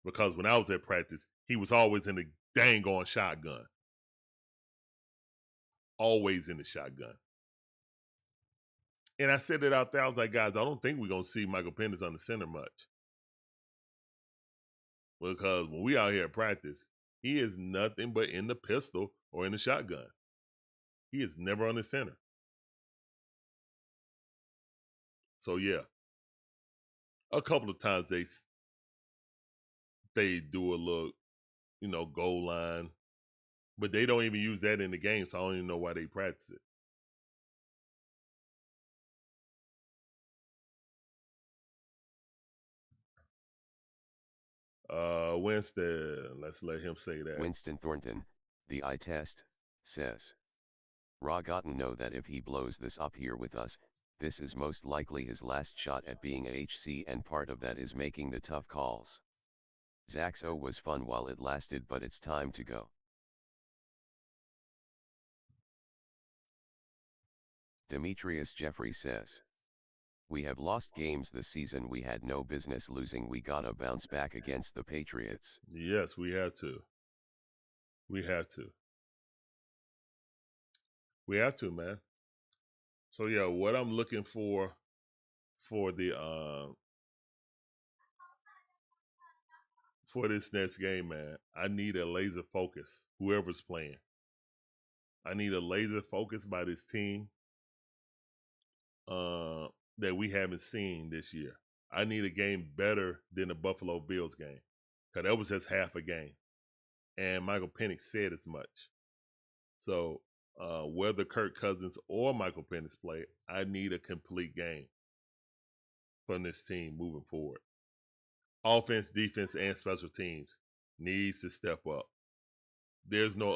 Because when I was at practice, he was always in the dang on shotgun. Always in the shotgun. And I said it out there. I was like, guys, I don't think we're going to see Michael Penix on the center much. Because when we out here at practice, he is nothing but in the pistol or in the shotgun. He is never on the center. So, yeah. A couple of times they do a little, goal line. But they don't even use that in the game, so I don't even know why they practice it. Winston, let's let him say that. Winston Thornton, the eye test, says. Ra gotten know that if he blows this up here with us, this is most likely his last shot at being a HC, and part of that is making the tough calls. Zach's O was fun while it lasted, but it's time to go. Demetrius Jeffrey says. We have lost games this season we had no business losing. We gotta bounce back against the Patriots. Yes, we have to. We have to. We have to, man. So yeah, what I'm looking for the for this next game, man, I need a laser focus. Whoever's playing, I need a laser focus by this team that we haven't seen this year. I need a game better than the Buffalo Bills game, because that was just half a game, and Michael Penix said as much. So whether Kirk Cousins or Michael Penix play, I need a complete game from this team moving forward. Offense, defense, and special teams needs to step up. There's no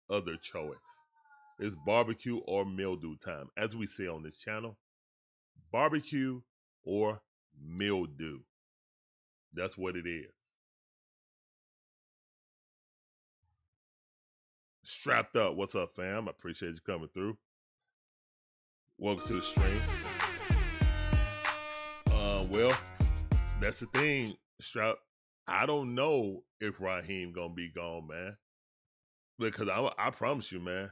other choice. It's barbecue or mildew time. As we say on this channel, barbecue or mildew. That's what it is. Strapped up. What's up, fam? I appreciate you coming through. Welcome to the stream. Well, that's the thing, Strap. I don't know if Raheem gonna be gone, man. Because I promise you, man,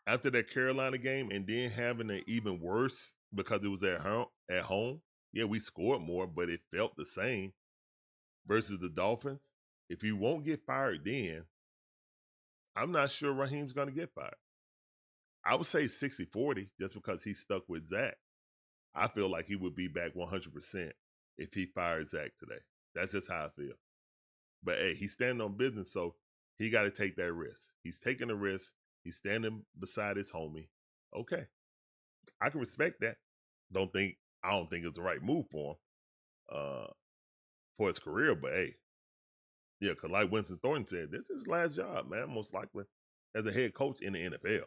after that Carolina game and then having an even worse because it was at home, yeah, we scored more, but it felt the same versus the Dolphins. If he won't get fired then, I'm not sure Raheem's going to get fired. I would say 60-40 just because he's stuck with Zach. I feel like he would be back 100% if he fired Zach today. That's just how I feel. But, hey, he's standing on business, so he got to take that risk. He's taking a risk. He's standing beside his homie. Okay. I can respect that. I don't think it's the right move for him for his career, but hey. Yeah, because like Winston Thornton said, this is his last job, man, most likely. as a head coach in the NFL.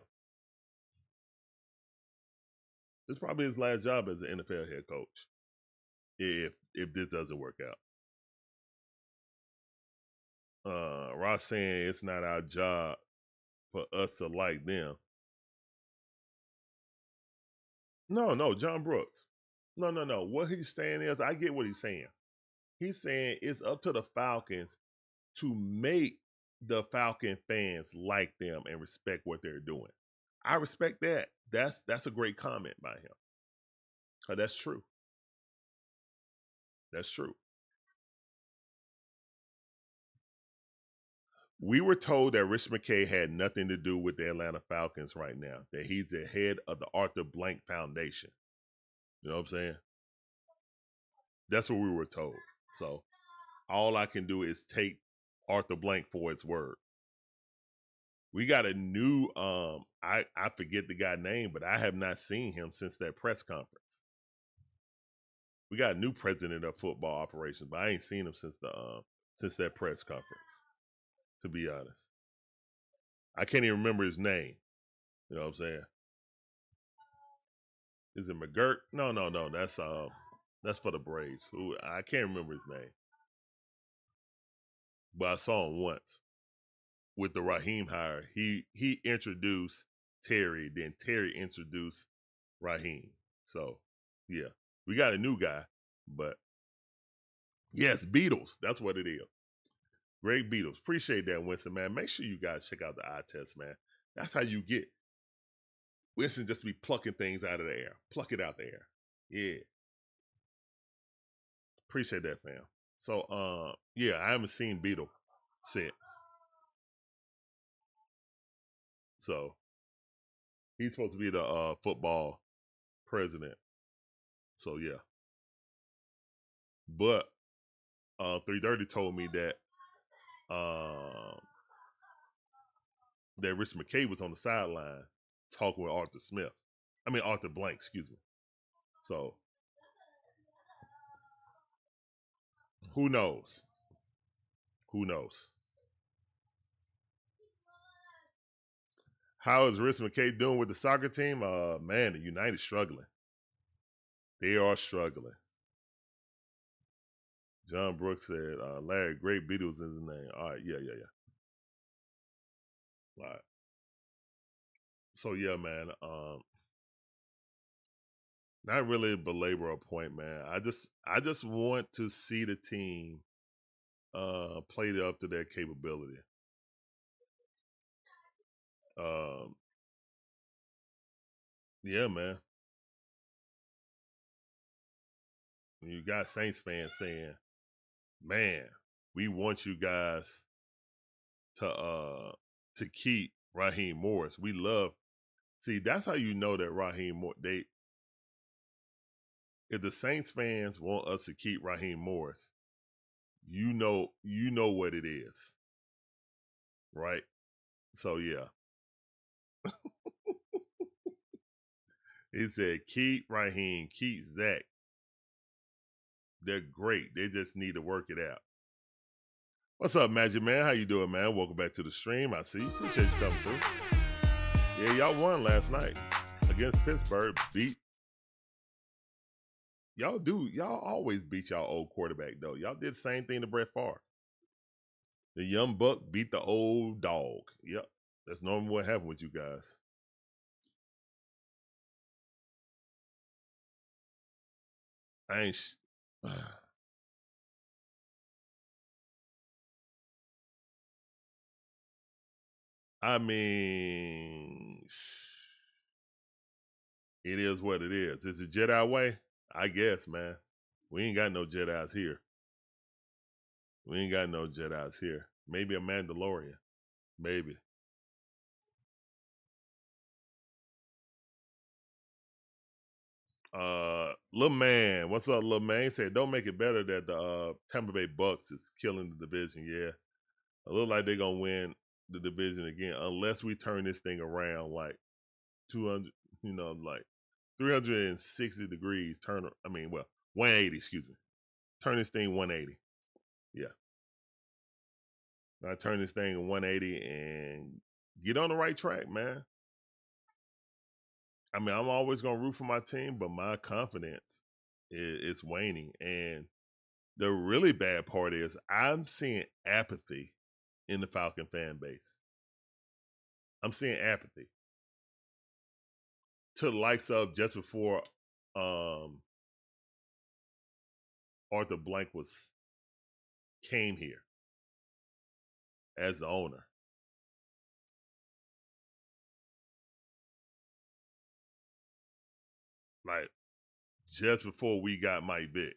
It's probably his last job as an NFL head coach if this doesn't work out. Ross saying it's not our job for us to like them. No, John Brooks. No. What he's saying is, I get what he's saying. He's saying it's up to the Falcons to make the Falcon fans like them and respect what they're doing. I respect that. That's a great comment by him. That's true. That's true. We were told that Rich McKay had nothing to do with the Atlanta Falcons right now, that he's the head of the Arthur Blank Foundation. You know what I'm saying? That's what we were told. So all I can do is take Arthur Blank for its word. We got a new, I forget the guy's name, but I have not seen him since that press conference. We got a new president of football operations, but I ain't seen him since that press conference, to be honest. I can't even remember his name. You know what I'm saying? Is it McGirt? No. That's for the Braves. Ooh, I can't remember his name. But I saw him once with the Raheem hire. He introduced Terry, then Terry introduced Raheem. So yeah, we got a new guy, but yes, Beatles. That's what it is. Great Beatles. Appreciate that, Winston, man. Make sure you guys check out the eye test, man. That's how you get. Winston just be plucking things out of the air. Pluck it out the air. Yeah. Appreciate that, fam. So, yeah, I haven't seen Beetle since. So, he's supposed to be the football president. So, yeah. But 330 told me that that Rich McKay was on the sideline talking with Arthur Blank, excuse me. So, who knows? Who knows? How is Rich McKay doing with the soccer team? Man, the United's struggling. They are struggling. John Brooks said, Larry, great Beatles is his name. All right, yeah. All right. So, yeah, man, not really belabor a point, man. I just want to see the team play it up to their capability. Yeah, man. You got Saints fans saying, man, we want you guys to keep Raheem Morris. We love. See, that's how you know that Raheem Morris. If the Saints fans want us to keep Raheem Morris, you know what it is, right? So yeah, he said keep Raheem, keep Zach. They're great. They just need to work it out. What's up, Magic Man? How you doing, man? Welcome back to the stream. I see. Appreciate you coming through. Yeah, y'all won last night against Pittsburgh. Y'all always beat y'all old quarterback, though. Y'all did the same thing to Brett Favre. The young buck beat the old dog. Yep. That's normally what happened with you guys. I ain't... I mean... It is what it is. Is it Jedi way? I guess, man. We ain't got no Jedis here. We ain't got no Jedis here. Maybe a Mandalorian. Maybe. Little man. What's up, little man? He said, don't make it better that the Tampa Bay Bucks is killing the division. Yeah. It look like they're going to win the division again unless we turn this thing around like 200, like 360 degrees. 180, excuse me. Turn this thing 180. Yeah. I turn this thing 180 and get on the right track, man. I mean, I'm always gonna root for my team, but my confidence is waning. And the really bad part is I'm seeing apathy in the Falcon fan base. I'm seeing apathy to the likes of just before Arthur Blank came here as the owner. Like just before we got Mike Vick.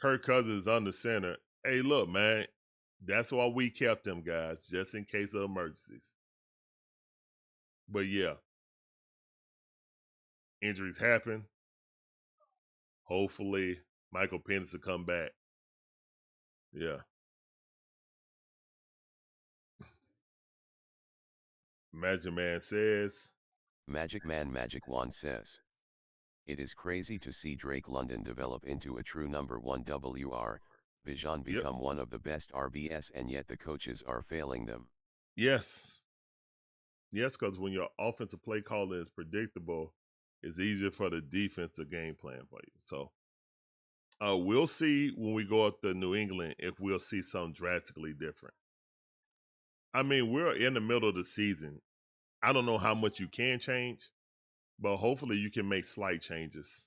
Kirk Cousins under center. Hey, look, man, that's why we kept them guys, just in case of emergencies. But yeah, injuries happen. Hopefully, Michael Penix will come back. Yeah. Magic Man says. Magic Man Magic Wand says. It is crazy to see Drake London develop into a true number 1 WR, Bijan become one of the best RBS, and yet the coaches are failing them. Yes. Yes, because when your offensive play calling is predictable, it's easier for the defense to game plan for you. So we'll see when we go up to New England if we'll see something drastically different. I mean, we're in the middle of the season. I don't know how much you can change, but hopefully you can make slight changes.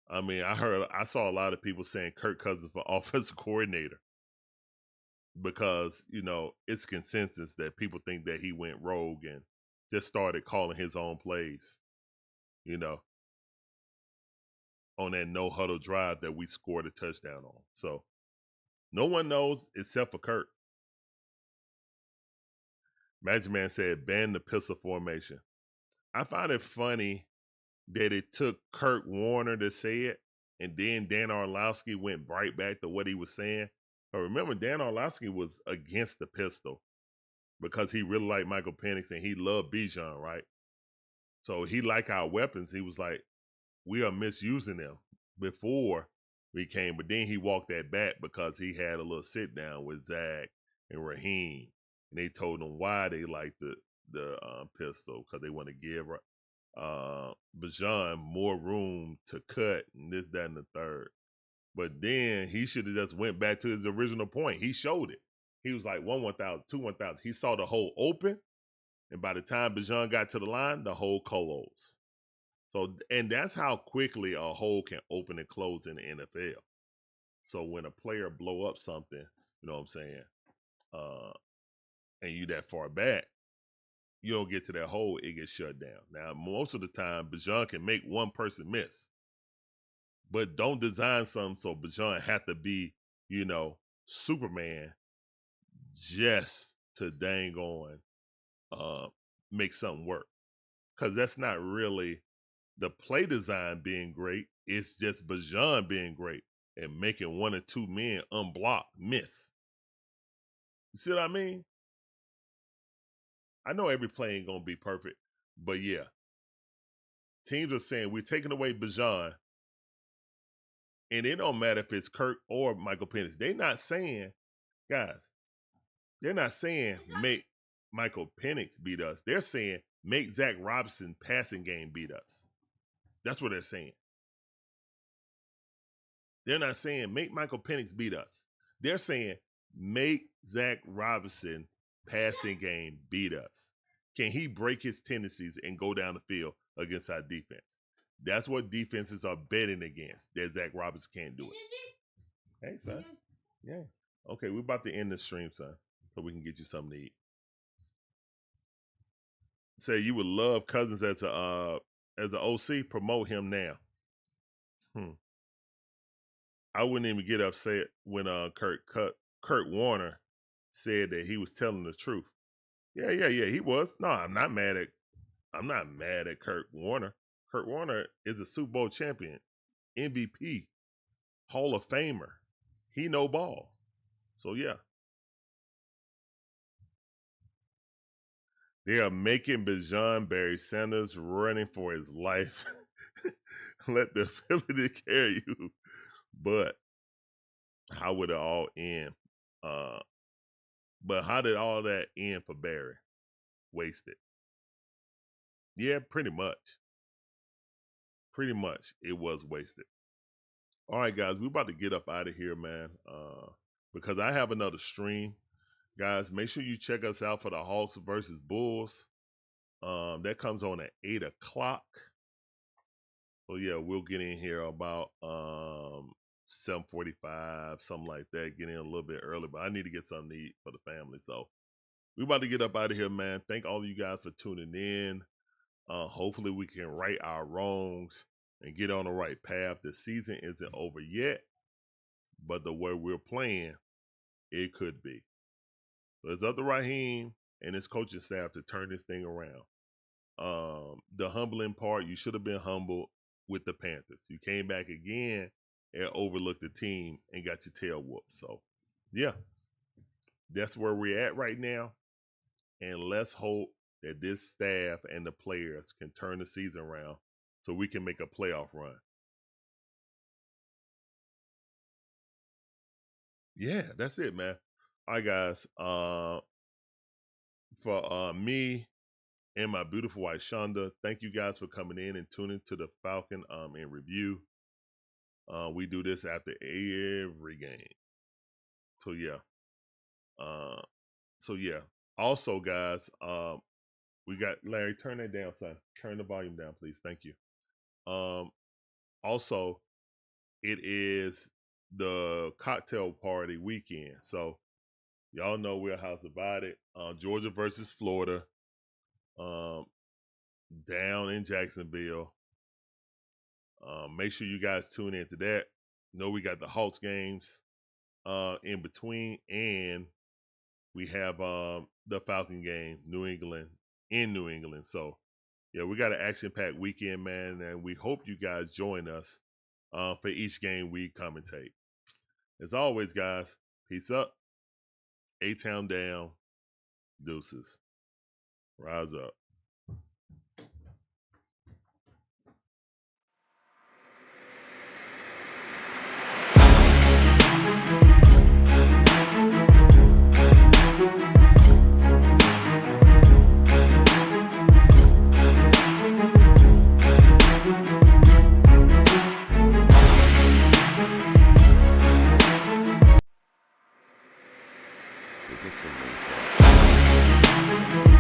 I mean, I saw a lot of people saying Kirk Cousins for offensive coordinator because, you know, it's consensus that people think that he went rogue and just started calling his own plays, you know, on that no huddle drive that we scored a touchdown on. So no one knows except for Kirk. Magic Man said, ban the pistol formation. I find it funny that it took Kurt Warner to say it, and then Dan Orlovsky went right back to what he was saying. But remember, Dan Orlovsky was against the pistol because he really liked Michael Penix and he loved Bijan, right? So he liked our weapons. He was like, we are misusing them before we came. But then he walked that back because he had a little sit down with Zach and Raheem, and they told him why they liked the pistol, because they want to give Bijan more room to cut and this, that, and the third. But then he should have just went back to his original point. He showed it. He was like 1,000, 2 1,000. He saw the hole open, and by the time Bijan got to the line, the hole closed. So, and that's how quickly a hole can open and close in the NFL. So when a player blow up something, you know what I'm saying, and you that far back, you don't get to that hole, it gets shut down. Now, most of the time, Bijan can make one person miss. But don't design something so Bijan have to be, you know, Superman just to dang on make something work. Because that's not really the play design being great. It's just Bijan being great and making 1 or 2 men unblocked miss. You see what I mean? I know every play ain't going to be perfect, but yeah. Teams are saying we're taking away Bijan, and it don't matter if it's Kirk or Michael Penix. They're not saying, guys, they're not saying make Michael Penix beat us. They're saying make Zach Robinson passing game beat us. That's what they're saying. They're not saying make Michael Penix beat us. They're saying make Zach Robinson passing game beat us. Can he break his tendencies and go down the field against our defense? That's what defenses are betting against, that Zach Robinson can't do it. Hey, son. Yeah. Okay, we're about to end the stream, son, so we can get you something to eat. Say you would love Cousins as an OC. Promote him now. I wouldn't even get upset when Kurt Warner said that he was telling the truth. Yeah, he was. No, I'm not mad at Kurt Warner. Kurt Warner is a Super Bowl champion, MVP, Hall of Famer. He know ball. So yeah. They are making Bijan Barry Sanders running for his life. Let the ability carry you. But how would it all end? But how did all that end for Barry? Wasted. Yeah, pretty much. Pretty much it was wasted. All right, guys, we're about to get up out of here, man, because I have another stream. Guys, make sure you check us out for the Hawks versus Bulls. That comes on at 8 o'clock. So, yeah, we'll get in here about 7:45, something like that. Get in a little bit early, but I need to get something to eat for the family. So, we're about to get up out of here, man. Thank all of you guys for tuning in. Hopefully, we can right our wrongs and get on the right path. The season isn't over yet, but the way we're playing, it could be. So it's up to Raheem and his coaching staff to turn this thing around. The humbling part, you should have been humbled with the Panthers. You came back again and overlooked the team and got your tail whooped. So, yeah, that's where we're at right now. And let's hope that this staff and the players can turn the season around so we can make a playoff run. Yeah, that's it, man. All right, guys. For me and my beautiful wife, Shonda, thank you guys for coming in and tuning to the Falcon in review. We do this after every game. So, yeah. Also, guys, we got Larry, turn that down, son. Turn the volume down, please. Thank you. Also, it is the cocktail party weekend. So, y'all know we're House Divided. Georgia versus Florida. Down in Jacksonville. Make sure you guys tune into that. Know we got the Hawks games in between, and we have the Falcon game, in New England. So, yeah, we got an action-packed weekend, man, and we hope you guys join us for each game we commentate. As always, guys, peace up. A-Town down. Deuces. Rise up. The Dixon Way says.